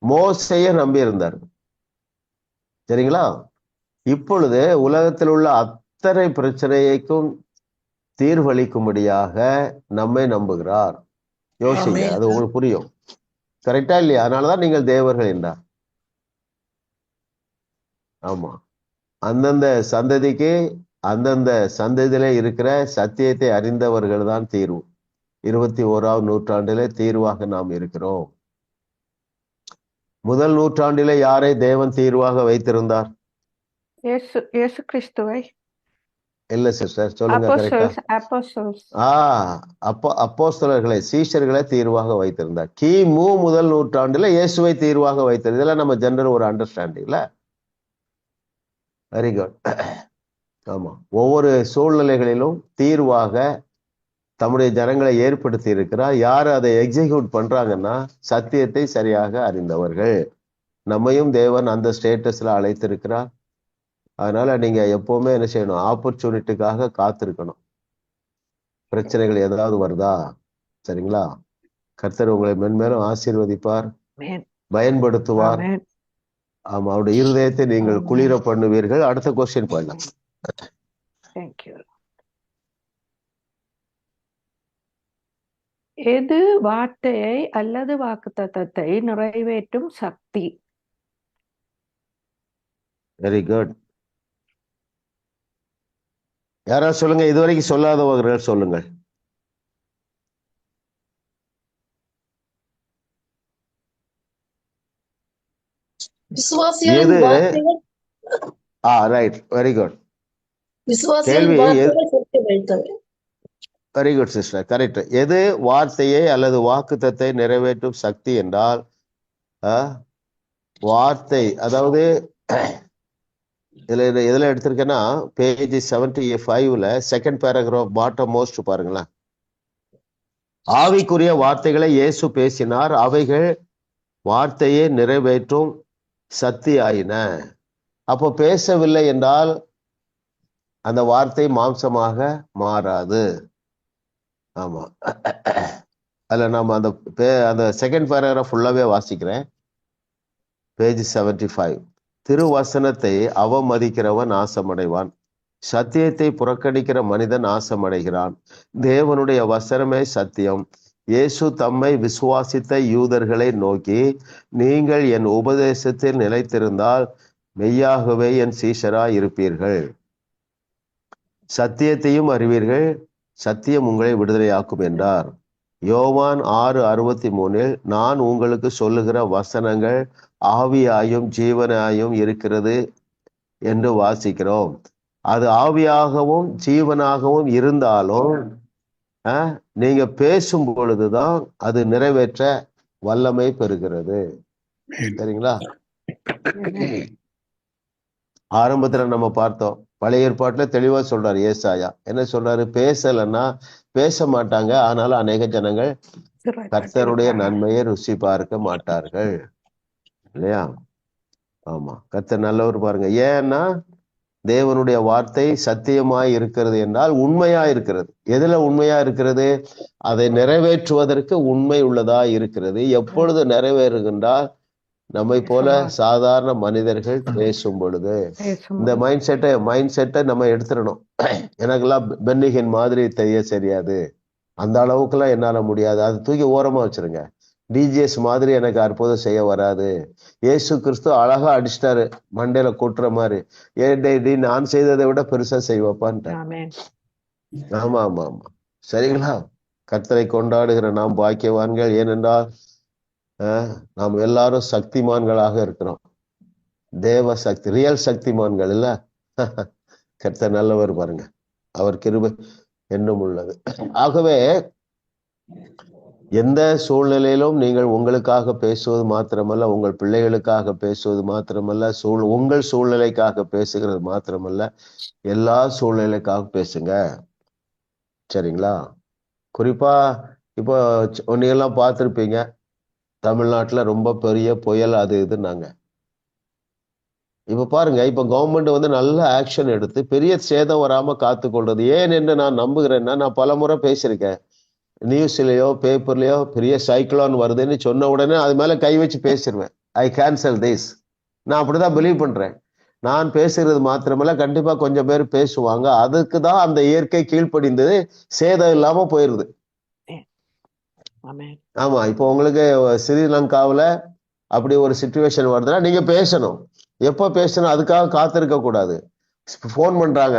மோசேயை நம்பி இருந்தார். சரிங்களா? இப்பொழுது உலகத்தில் உள்ள அத்தனை பிரச்சனைக்கும் தீர்வளிக்கும்படியாக நம்மை நம்புகிறார். யோசிங்க, அது உங்களுக்கு புரியும். கரெக்டா இல்லையா? அதனாலதான் நீங்கள் தேவர்கள் என்றார். ஆமா, அந்தந்த சந்ததிக்கு அந்தந்த சந்ததியில இருக்கிற சத்தியத்தை அறிந்தவர்கள் தான் தீர்வு. 21ஆம் நூற்றாண்டிலே தீர்வாக நாம் இருக்கிறோம். முதல் நூற்றாண்டிலே யாரை தேவன் தீர்வாக வைத்திருந்தார்? இயேசு கிறிஸ்துவை. இல்ல சிஸ்டர், சொல்லுங்க. அப்போஸ்தலர்களை, சீஷர்களை தீர்வாக வைத்திருந்தார். கிமு முதல் நூற்றாண்டுல இயேசுவை தீர்வாக வைத்திருந்தார். இதெல்லாம் நம்ம ஜெனரல் ஒரு அண்டர்ஸ்டாண்டிங்ல. Very good. ஆமா, ஒவ்வொரு சூழ்நிலைகளிலும் தீர்வாக தம்முடைய ஜனங்களை ஏற்படுத்தி இருக்கிறார். யாரு அதை எக்ஸிக்யூட் பண்றாங்கன்னா சத்தியத்தை சரியாக அறிந்தவர்கள். நம்மையும் தேவன் அந்த ஸ்டேட்டஸ்ல அழைத்திருக்கிறார். அதனால நீங்க எப்பவுமே என்ன செய்யணும்? ஆப்பர்ச்சுனிட்டிக்காக காத்திருக்கணும். பிரச்சனைகள் ஏதாவது வருதா? சரிங்களா? கர்த்தர் உங்களை மென்மேலும் ஆசீர்வதிப்பார், பயன்படுத்துவார். ஆமா, அவருடைய இருதயத்தை நீங்கள் குளிர பண்ணுவீர்கள். அடுத்த கொஸ்டின் போயிடலாம். எது வார்த்தையை அல்லது வாக்குத்தத்தத்தை நிறைவேற்றும் சக்தி? Very good. யாராவது சொல்லுங்க, இதுவரைக்கும் சொல்லாதவர்கள் சொல்லுங்கள். Right, very good. கேள்வி வெரி குட் சிஸ்டர், கரெக்ட். எது வார்த்தையை அல்லது வாக்குத்தத்தை நிறைவேற்றும் சக்தி என்றால் வார்த்தை. அதாவது எதுல எடுத்திருக்கேன்னா பேஜ் 75ல செகண்ட் பேராகிராஃப் பாட்டம் மோஸ்ட் பாருங்களேன். ஆவிக்குரிய வார்த்தைகளை இயேசு பேசினார், அவைகள் வார்த்தையை நிறைவேற்றும் சக்தி ஆயின. அப்போ பேசவில்லை என்றால் அந்த வார்த்தை மாம்சமாக மாறாது. ஆமா, அதுல நம்ம அந்த செகண்ட் பேராகிராஃப் ஃபுல்லாவே வாசிக்கிறேன். பேஜ் 75. திருவசனத்தை அவமதிக்கிறவன் நாசமடைவான், சத்தியத்தை புறக்கணிக்கிற மனிதன் நாசமடைகிறான். தேவனுடைய வசனமே சத்தியம். இயேசு தம்மை விசுவாசித்த யூதர்களை நோக்கி, நீங்கள் என் உபதேசத்தில் நிலைத்திருந்தால் மெய்யாகவே என் சீஷராய் இருப்பீர்கள், சத்தியத்தையும் அறிவீர்கள், சத்தியம் உங்களை விடுதலையாக்கும் என்றார். யோவான் 6:63 நான் உங்களுக்கு சொல்லுகிற வசனங்கள் ஆவியாயும் ஜீவனாயும் இருக்கிறது என்று வாசிக்கிறோம். அது ஆவியாகவும் ஜீவனாகவும் இருந்தாலும் நீங்க பேசும் பொழுதுதான் அது நிறைவேற்ற வல்லமை பெறுகிறது. சரிங்களா? ஆரம்பத்துல நம்ம பார்த்தோம், பழைய ஏற்பாட்டுல தெளிவா சொல்றாரு ஏசாயா. என்ன சொல்றாரு? பேசலன்னா பேச மாட்டாங்க, ஆனாலும் அநேக ஜனங்கள் கர்த்தருடைய நன்மையை ருசி பார்க்க மாட்டார்கள். இல்லையா? ஆமா, கர்த்தர் நல்லவர் பாருங்க. ஏன்னா தேவனுடைய வார்த்தை சத்தியமாய் இருக்கிறது என்றால் உண்மையா இருக்கிறது. எதுல உண்மையா இருக்கிறது? அதை நிறைவேற்றுவதற்கு உண்மை உள்ளதா இருக்கிறது. எப்பொழுது நிறைவேறுகின்றால் நம்மை போல சாதாரண மனிதர்கள் பேசும் பொழுது. இந்த மைண்ட் செட்டை நம்ம எடுத்துடணும். எனக்கெல்லாம் பென்னிகின் மாதிரி தெரிய தெரியாது, அந்த அளவுக்குலாம் என்னால முடியாது, அது தூக்கி ஓரமா வச்சிருங்க. டிஜிஎஸ் மாதிரி எனக்கு அற்புதம் செய்ய வராது. இயேசு கிறிஸ்து அழகா அடிச்சிட்டாரு, மண்டையில கொட்டுற மாதிரி. நான் செய்ததை விட பெருசா செய்வப்பான்ட்டு. ஆமா ஆமா ஆமா, சரிங்களா? கர்த்தரை கொண்டாடுகிற நாம் பாக்கியவான்கள். ஏனென்றால் நாம் எல்லாரும் சக்திமான்களாக இருக்கிறோம். தேவ சக்தி, ரியல் சக்திமான்கள் இல்ல. கர்த்தர் நல்லவர் பாருங்க, அவர் கிருபை என்றும் உள்ளது. ஆகவே எந்த சூழ்நிலையிலும் நீங்கள் உங்களுக்காக பேசுவது மாத்திரமல்ல, உங்கள் பிள்ளைகளுக்காக பேசுவது மாத்திரமல்ல, உங்கள் சூழ்நிலைக்காக பேசுகிறது மாத்திரமல்ல, எல்லா சூழ்நிலைக்காக பேசுங்க. சரிங்களா? குறிப்பா இப்போ ஒன்னையெல்லாம் பார்த்துருப்பீங்க, தமிழ்நாட்டுல ரொம்ப பெரிய புயல் அது இதுன்னாங்க. இப்ப பாருங்க, இப்ப கவர்மெண்ட் வந்து நல்ல ஆக்ஷன் எடுத்து பெரிய சேதம் வராம காத்து கொள்றது. ஏன் என்று நான் நம்புகிறேன்னா, நான் பல முறை பேசியிருக்கேன். நியூஸ்லயோ பேப்பர்லயோ பெரிய சைக்ளோன் வருதுன்னு சொன்ன உடனே அது மேல கை வச்சு பேசிடுவேன். ஐ கேன்சல் திஸ். நான் அப்படிதான் பிலீவ் பண்றேன். நான் பேசுறது மாத்திரமல்ல, கண்டிப்பா கொஞ்சம் பேர் பேசுவாங்க. அதுக்கு தான் அந்த இயற்கை கீழ்ப்படிந்தது, சேதம் இல்லாம போயிருது. ஆமென். ஆமா, இப்போ உங்களுக்கு ஸ்ரீலங்காவுல அப்படி ஒரு சிச்சுவேஷன் வருதுன்னா நீங்க பேசணும். எப்ப பேசணும்? அதுக்காக காத்திருக்க கூடாது. போன் பண்றாங்க,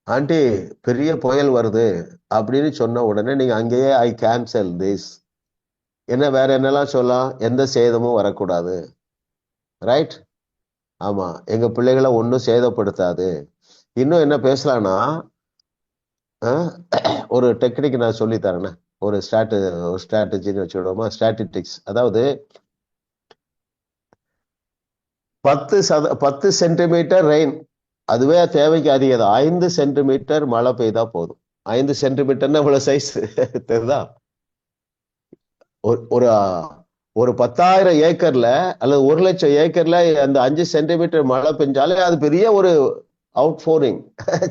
ஆண்டி பெரிய புயல் வருது அப்படின்னு சொன்ன உடனே நீங்க அங்கேயே ஐ கேன்சல் திஸ். என்ன வேற என்னெல்லாம் சொல்லலாம்? எந்த சேதமும் வரக்கூடாது. ரைட்? ஆமா, எங்க பிள்ளைகளை ஒன்றும் சேதப்படுத்தாது. இன்னும் என்ன பேசலாம்னா, ஒரு டெக்னிக் நான் சொல்லி தரேன். ஒரு ஸ்ட்ராட்டஜின்னு வச்சுக்கிடுவோமா, ஸ்டாட்டிஸ்டிக்ஸ். அதாவது 10 சென்டிமீட்டர் ரெயின், அதுவே தேவைக்கு அதிகம். 5 சென்டிமீட்டர் மழை பெய்தா போதும். 5 சென்டிமீட்டர்னா இவ்வளவு சைஸ் தெரியுதா? ஒரு ஒரு 10,000 ஏக்கர்ல அல்லது 1,00,000 ஏக்கர்ல அந்த 5 சென்டிமீட்டர் மழை பெஞ்சாலே அது பெரிய ஒரு அவுட் போரிங்.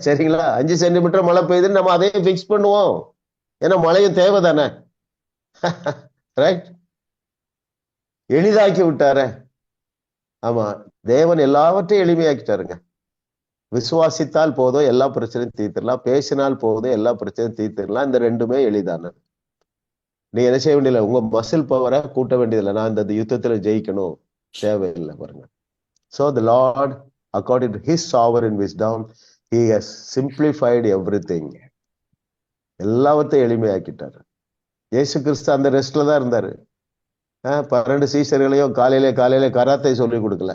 சரிங்களா? 5 சென்டிமீட்டர் மழை பெய்யுதுன்னு நம்ம அதையே பிக்ஸ் பண்ணுவோம். ஏன்னா மழையும் தேவை தானே. ரைட்? எளிதாக்கி விட்டாரு. ஆமா, தேவன் எல்லாவற்றையும் எளிமையாக்கிட்டாருங்க. விசுவாசித்தால் போதும், எல்லா பிரச்சனையும் தீர்த்திடலாம். பேசினால் போதும், எல்லா பிரச்சனையும் தீர்த்திடலாம். இந்த ரெண்டுமே எளிதானது. நீங்க என்ன செய்ய வேண்டியதில்லை, உங்க மசில் பவரை கூட்ட வேண்டியதில்லை. நான் இந்த யுத்தத்துல ஜெயிக்கணும், தேவையில்லை பாருங்க. So the Lord, according to his sovereign wisdom, he has simplified everything. எல்லாவற்றையும் எளிமையாக்கிட்டாரு. இயேசு கிறிஸ்து அந்த ரெஸ்ட்ல தான் இருந்தாரு. 12 சீஷர்களையும் காலையில கராத்தை சொல்லி கொடுக்கல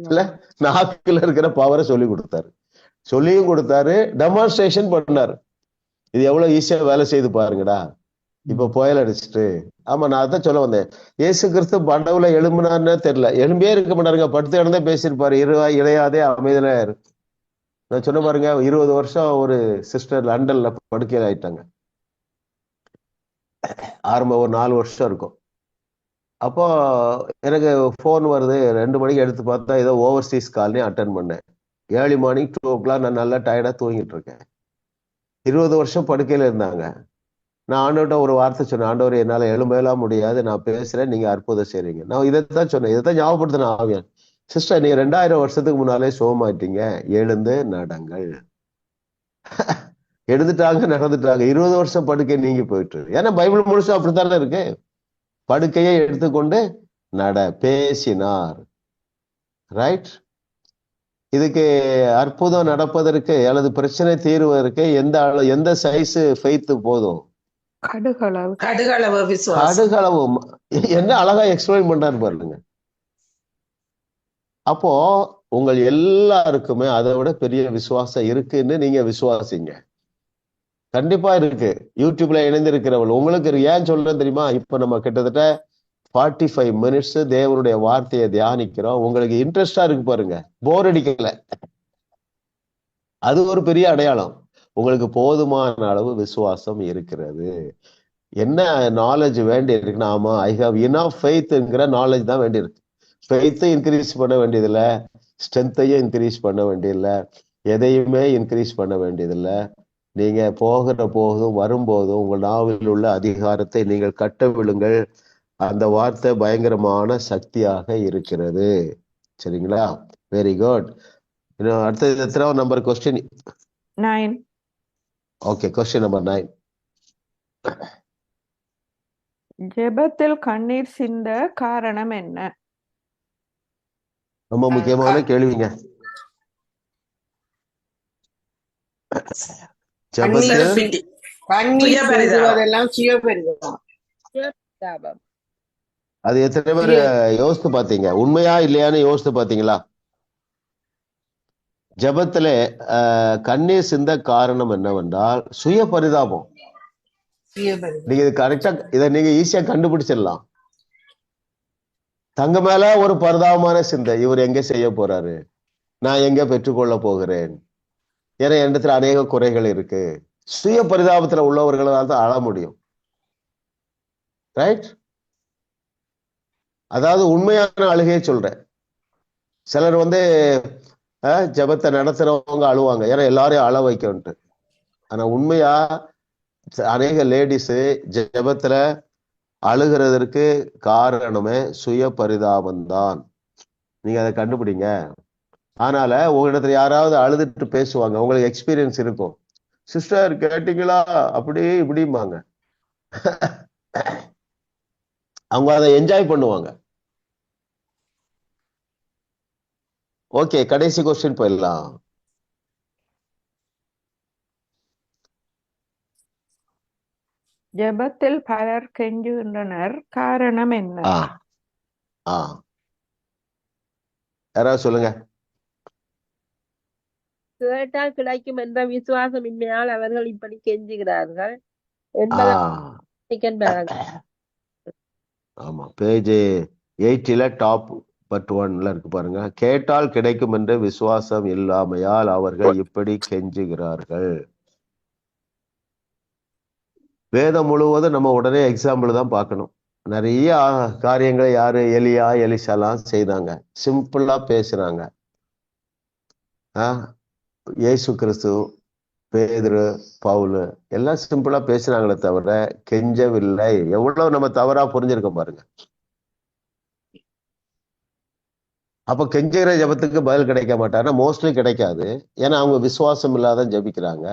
இல்ல, நாக்குல இருக்கிற பவரை சொல்லி கொடுத்தாரு. சொல்லியும் கொடுத்தாரு, டெமான்ஸ்ட்ரேஷன் பண்ணாரு. இது எவ்வளவு ஈஸியா வேலை செய்து பாருங்கடா. இப்ப புயல் அடிச்சுட்டு, ஆமா நான் அதான் சொல்ல வந்தேன். இயேசு கிறிஸ்து படவுல எழும்பினார்னே தெரியல, எழும்பியே இருக்க மாட்டாருங்க, படுத்து இடந்தே பேசியிருப்பாரு. இளையாதே அமைதியா இருக்கு. நான் சொன்ன பாருங்க, 20 வருஷம் ஒரு சிஸ்டர் லண்டன்ல படுக்கையில் ஆயிட்டாங்க. ஆரம்ப ஒரு 4 வருஷம் இருக்கும். அப்போ எனக்கு போன் வருது, 2 மணிக்கு எடுத்து பார்த்தா ஏதோ ஓவர்சீஸ் கால்னி அட்டன் பண்ணேன். ஏர்லி மார்னிங் 2 o'clock நான் நல்லா டயர்டா தூங்கிட்டு இருக்கேன். 20 வருஷம் படுக்கையில இருந்தாங்க. நான் ஆண்டவர்கிட்ட ஒரு வார்த்தை சொன்னேன், ஆண்டவர் என்னால எழும்பலாம் முடியாது, நான் பேசுறேன், நீங்க அற்புதம் செய்றீங்க. நான் இதைத்தான் சொன்னேன், இதைத்தான் ஞாபகப்படுத்தின ஆவியான். சிஸ்டர், நீங்க 2000 வருஷத்துக்கு முன்னாலே சோமாயிட்டீங்க, எழுந்து நடங்கள். எழுந்துட்டாங்க, நடந்துட்டாங்க. 20 வருஷம் படுக்கை நீங்க போயிட்டு. ஏன்னா பைபிள் முழுசும் அப்படித்தானே இருக்கு. படுக்கையை எடுத்துக்கொண்டு நட, பேசினார். ரைட்? இதுக்கு அற்புதம் நடப்பதற்கு அல்லது பிரச்சனை தீர்வதற்கு எந்த சைஸ் ஃபெய்த் போதும்? கடுகளவு விசுவாசம். கடுகளவு. என்ன அழகா எக்ஸ்பிளைன் பண்றாரு பாருங்க. அப்போ உங்கள் எல்லாருக்குமே அதை விட பெரிய விசுவாசம் இருக்குன்னு நீங்க விசுவாசிங்க. கண்டிப்பா இருக்கு. யூடியூப்ல இணைந்திருக்கிறவள் உங்களுக்கு ஏன் சொல்றேன் தெரியுமா? இப்ப நம்ம கிட்டத்தட்ட 45 மினிட்ஸ் தேவனுடைய வார்த்தையை தியானிக்கிறோம். உங்களுக்கு இன்ட்ரெஸ்டா இருக்கு பாருங்க, போர் அடிக்கல. அது ஒரு பெரிய அடையாளம். உங்களுக்கு போதுமான அளவு விசுவாசம் இருக்கிறது. என்ன நாலேஜ் வேண்டி இருக்குன்னா, ஆமா ஐ ஹவ் இனஃப் ஃபெய்த்ங்கிற நாலேஜ் தான் வேண்டி இருக்கு. ஃபெய்த்தை இன்க்ரீஸ் பண்ண வேண்டியதில்லை, ஸ்ட்ரென்த்தையும் இன்க்ரீஸ் பண்ண வேண்டியதில்லை, எதையுமே இன்க்ரீஸ் பண்ண வேண்டியதில்லை. நீங்க போகிற போதும் வரும்போதும் உங்கள் நாவில் உள்ள அதிகாரத்தை நீங்கள் கட்ட விழுங்கள். அந்த வார்த்தை பயங்கரமான சக்தியாக இருக்கிறது. சரிங்களா? Very good. அடுத்தது எத்தனாவது number question? 9. Okay, question number 9. ஜெபத்தில் கண்ணீர் சிந்த காரணம் என்ன? ரொம்ப முக்கியமான கேள்விங்க. ஜெபத்தில் சுய பரிதாபம். செய்வதெல்லாம் சுயபரிதாபம். தாபம். அது எத்தனை பேர் யோசித்து பார்த்தீங்க? உண்மையா இல்லையான்னு யோசித்து பார்த்தீங்களா? ஜெபத்திலே கண்ணீர் சிந்த காரணம் என்னவென்றால் சுய பரிதாபம். நீங்க இது கரெக்டா இதை நீங்க ஈஸியா கண்டுபிடிச்சிடலாம். தங்க மேல ஒரு பரிதாபமான சிந்தை, இவர் எங்க செய்ய போறாரு, நான் எங்க பெற்றுக்கொள்ள போகிறேன், ஏன்னா என்னத்துல அநேக குறைகள் இருக்கு. சுய பரிதாபத்துல உள்ளவர்களால் தான் அழ முடியும். ரைட்? அதாவது உண்மையான அழுகையை சொல்றேன். சிலர் ஜெபத்தை நடத்துறவங்க அழுவாங்க, ஏன்னா எல்லாரையும் அழ வைக்கன்ட்டு. ஆனா உண்மையா அநேக லேடிஸு ஜெபத்துல அழுகிறதற்கு காரணமே சுய பரிதாபம்தான். நீங்க அதை கண்டுபிடிங்க. அதனால உங்களிடத்துல யாராவது அழுதுட்டு பேசுவாங்க, உங்களுக்கு எக்ஸ்பீரியன்ஸ் இருக்கும். சிஸ்டர் கேட்டீங்களா அப்படி இப்படிம்பாங்க. அவங்க அதை என்ஜாய் பண்ணுவாங்க. ஓகே, கடைசி கொஸ்டின் போயிடலாம். ஜெபத்தில் பலர் கெஞ்சுகின்றனர், காரணம் என்ன? யாராவது சொல்லுங்க. கேட்டால் கிடைக்கும் என்ற விசுவாசமின்மையால் அவர்கள் இப்படி கெஞ்சுகிறார்கள். ஆமா, பேஜ் 80 டாப் பட் 1 இருக்கு பாருங்க. கேட்டால் கிடைக்கும் என்ற விசுவாசம் இல்லாமையால் அவர்கள் இப்படி கெஞ்சுகிறார்கள். வேதம் முழுவதும் நம்ம உடனே எக்ஸாம்பிள் தான் பார்க்கணும். நிறைய காரியங்களை யாரு எலியா எலிசாலாம் செய்தாங்க, சிம்பிளா பேசுறாங்க. இயேசு கிறிஸ்து, பேதுரு, பவுல் எல்லாம் சிம்பிளா பேசுறாங்களே தவிர கெஞ்சவில்லை. எவ்வளவு நம்ம தவறா புரிஞ்சிருக்கோம் பாருங்க. அப்ப கெஞ்சுகிற ஜபத்துக்கு பதில் கிடைக்க மாட்டாருன்னா மோஸ்ட்லி கிடைக்காது. ஏன்னா அவங்க விசுவாசம் இல்லாத ஜபிக்கிறாங்க.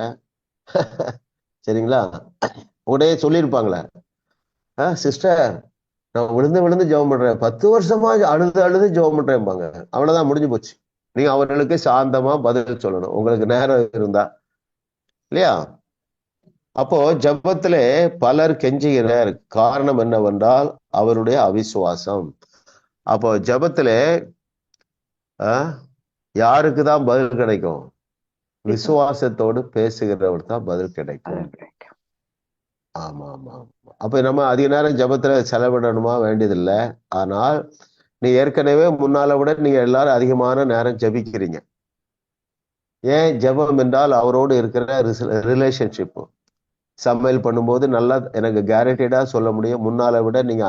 சரிங்களா? உடனே சொல்லியிருப்பாங்களே, சிஸ்டர் நான் விழுந்து விழுந்து ஜெபம் பண்றேன், 10 வருஷமா அழுது அழுது ஜெபம் பண்றேன்பாங்க. அவ்வளவுதான், முடிஞ்சு போச்சு. நீங்க அவர்களுக்கு சாந்தமா பதில் சொல்லணும், உங்களுக்கு நேரம் இருந்தா, இல்லையா? அப்போ ஜபத்திலே பலர் கெஞ்சுகிறார், காரணம் என்னவென்றால் அவருடைய அவிசுவாசம். அப்போ ஜபத்திலே யாருக்கு தான் பதில் கிடைக்கும்? விசுவாசத்தோடு பேசுகிறவர் தான் பதில் கிடைக்கும். ஆமா ஆமா. அப்ப நம்ம அதிக நேரம் ஜபத்துல செலவிடணுமா? வேண்டியதில்லை. ஆனால் நீ ஏற்கனவே முன்னால விட நீங்க எல்லாரும் அதிகமான நேரம் ஜபிக்கிறீங்க. ஏன்? ஜபம் என்றால் அவரோடு இருக்கிற ரிலேஷன்ஷிப். சமையல் பண்ணும்போது நல்லா எனக்கு கேரண்டடா சொல்ல முடியும், முன்னால விட நீங்க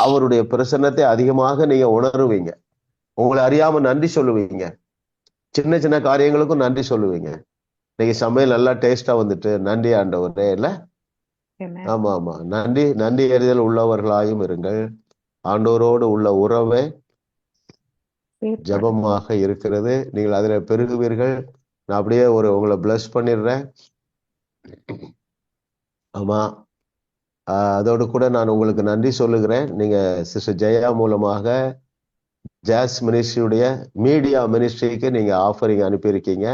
அவருடைய பிரசன்னத்தை அதிகமாக நீங்க உணருவீங்க. உங்களை அறியாம நன்றி சொல்லுவீங்க. சின்ன சின்ன காரியங்களுக்கும் நன்றி சொல்லுவீங்க. இன்னைக்கு சமையல் நல்லா டேஸ்டா வந்துட்டு நன்றி ஆண்டவரே, இல்ல? ஆமா ஆமா. நன்றி அறிதல் உள்ளவர்களாயும் இருங்கள். ஆண்டவரோடு உள்ள உறவே ஜபமாக இருக்கிறது. நீங்கள் அதுல பெருகுவீர்கள். நான் அப்படியே உங்களை பிளஸ் பண்ணிடுறேன். ஆமா, அதோடு கூட நான் உங்களுக்கு நன்றி சொல்லுகிறேன். நீங்க சிஸ்டர் ஜெயா மூலமாக ஜாஸ் மினிஸ்ட்ரியுடைய மீடியா மினிஸ்ட்ரிக்கு நீங்க ஆஃபரிங் அனுப்பியிருக்கீங்க.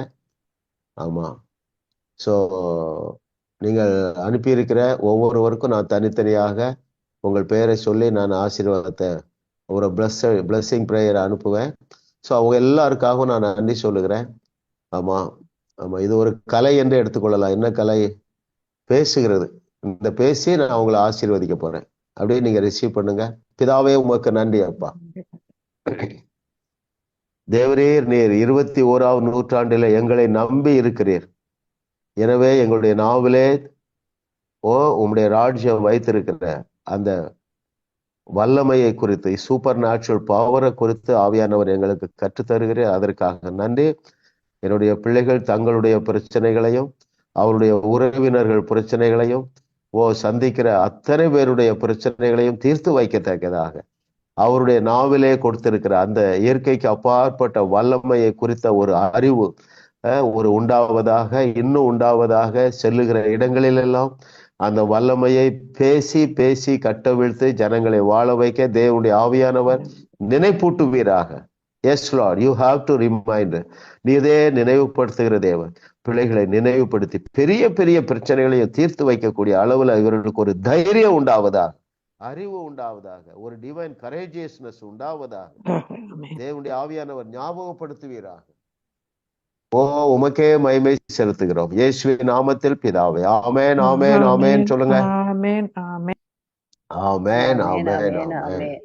ஆமா. ஸோ நீங்கள் அனுப்பியிருக்கிற ஒவ்வொருவருக்கும் நான் தனித்தனியாக உங்கள் பெயரை சொல்லி நான் ஆசீர்வாதத்தை, ஒரு பிளஸ்ஸிங் ப்ரேயரை அனுப்புவேன். ஸோ அவங்க எல்லாருக்காகவும் நான் நன்றி சொல்லுகிறேன். ஆமா ஆமா. இது ஒரு கலை என்று எடுத்துக்கொள்ளலாம். என்ன கலை? பேசுகிறது. இந்த பேசி நான் அவங்களை ஆசீர்வதிக்க போறேன். அப்படியே நீங்க ரிசீவ் பண்ணுங்க. பிதாவே உமக்கு நன்றி அப்பா. தேவரீர், நீர் 21ஆம் நூற்றாண்டில எங்களை நம்பி இருக்கிறீர். எனவே எங்களுடைய நாவிலே உம்முடைய ராஜ்யம் வைத்திருக்கிற அந்த வல்லமையை குறித்து, சூப்பர் நேச்சுரல் பவரை குறித்து ஆவியானவர் எங்களுக்கு கற்றுத்தருகிறேன். அதற்காக நன்றி. என்னுடைய பிள்ளைகள் தங்களுடைய பிரச்சனைகளையும் அவருடைய உறவினர்கள் பிரச்சனைகளையும் சந்திக்கிற அத்தனை பேருடைய பிரச்சனைகளையும் தீர்த்து வைக்கத்தக்கதாக அவருடைய நாவிலே கொடுத்திருக்கிற அந்த இயற்கைக்கு அப்பாற்பட்ட வல்லமையை குறித்த ஒரு அறிவு ஒரு உண்டாவதாக, இன்னும் உண்டாவதாக, செல்லுகிற இடங்களிலெல்லாம் அந்த வல்லமையை பேசி பேசி கட்டவிழ்த்து ஜனங்களை வாழ வைக்க தேவனுடைய ஆவியானவர் நினைப்பூட்டுவீராக. Yes Lord, you have to remind. நீதே நினைவுபடுத்துகிற தேவன். பிள்ளைகளை நினைவுபடுத்தி பெரிய பெரிய பிரச்சனைகளையும் தீர்த்து வைக்கக்கூடிய அளவுல இவர்களுக்கு ஒரு தைரியம் உண்டாவதாக, அறிவு உண்டாவதாக, ஒரு டிவைன் கரேஜியஸ்னஸ் உண்டாவதாக தேவனுடைய ஆவியானவர் ஞாபகப்படுத்துவீராக. ஓ, உமக்கே மகிமை செலுத்துகிறோம் இயேசுவின் நாமத்தில் பிதாவே. ஆமென், ஆமென், ஆமென் சொல்லுங்க. ஆமென், ஆமென், ஆமென், ஆமென், ஆமென், ஆமென், ஆமென். ஆமென்.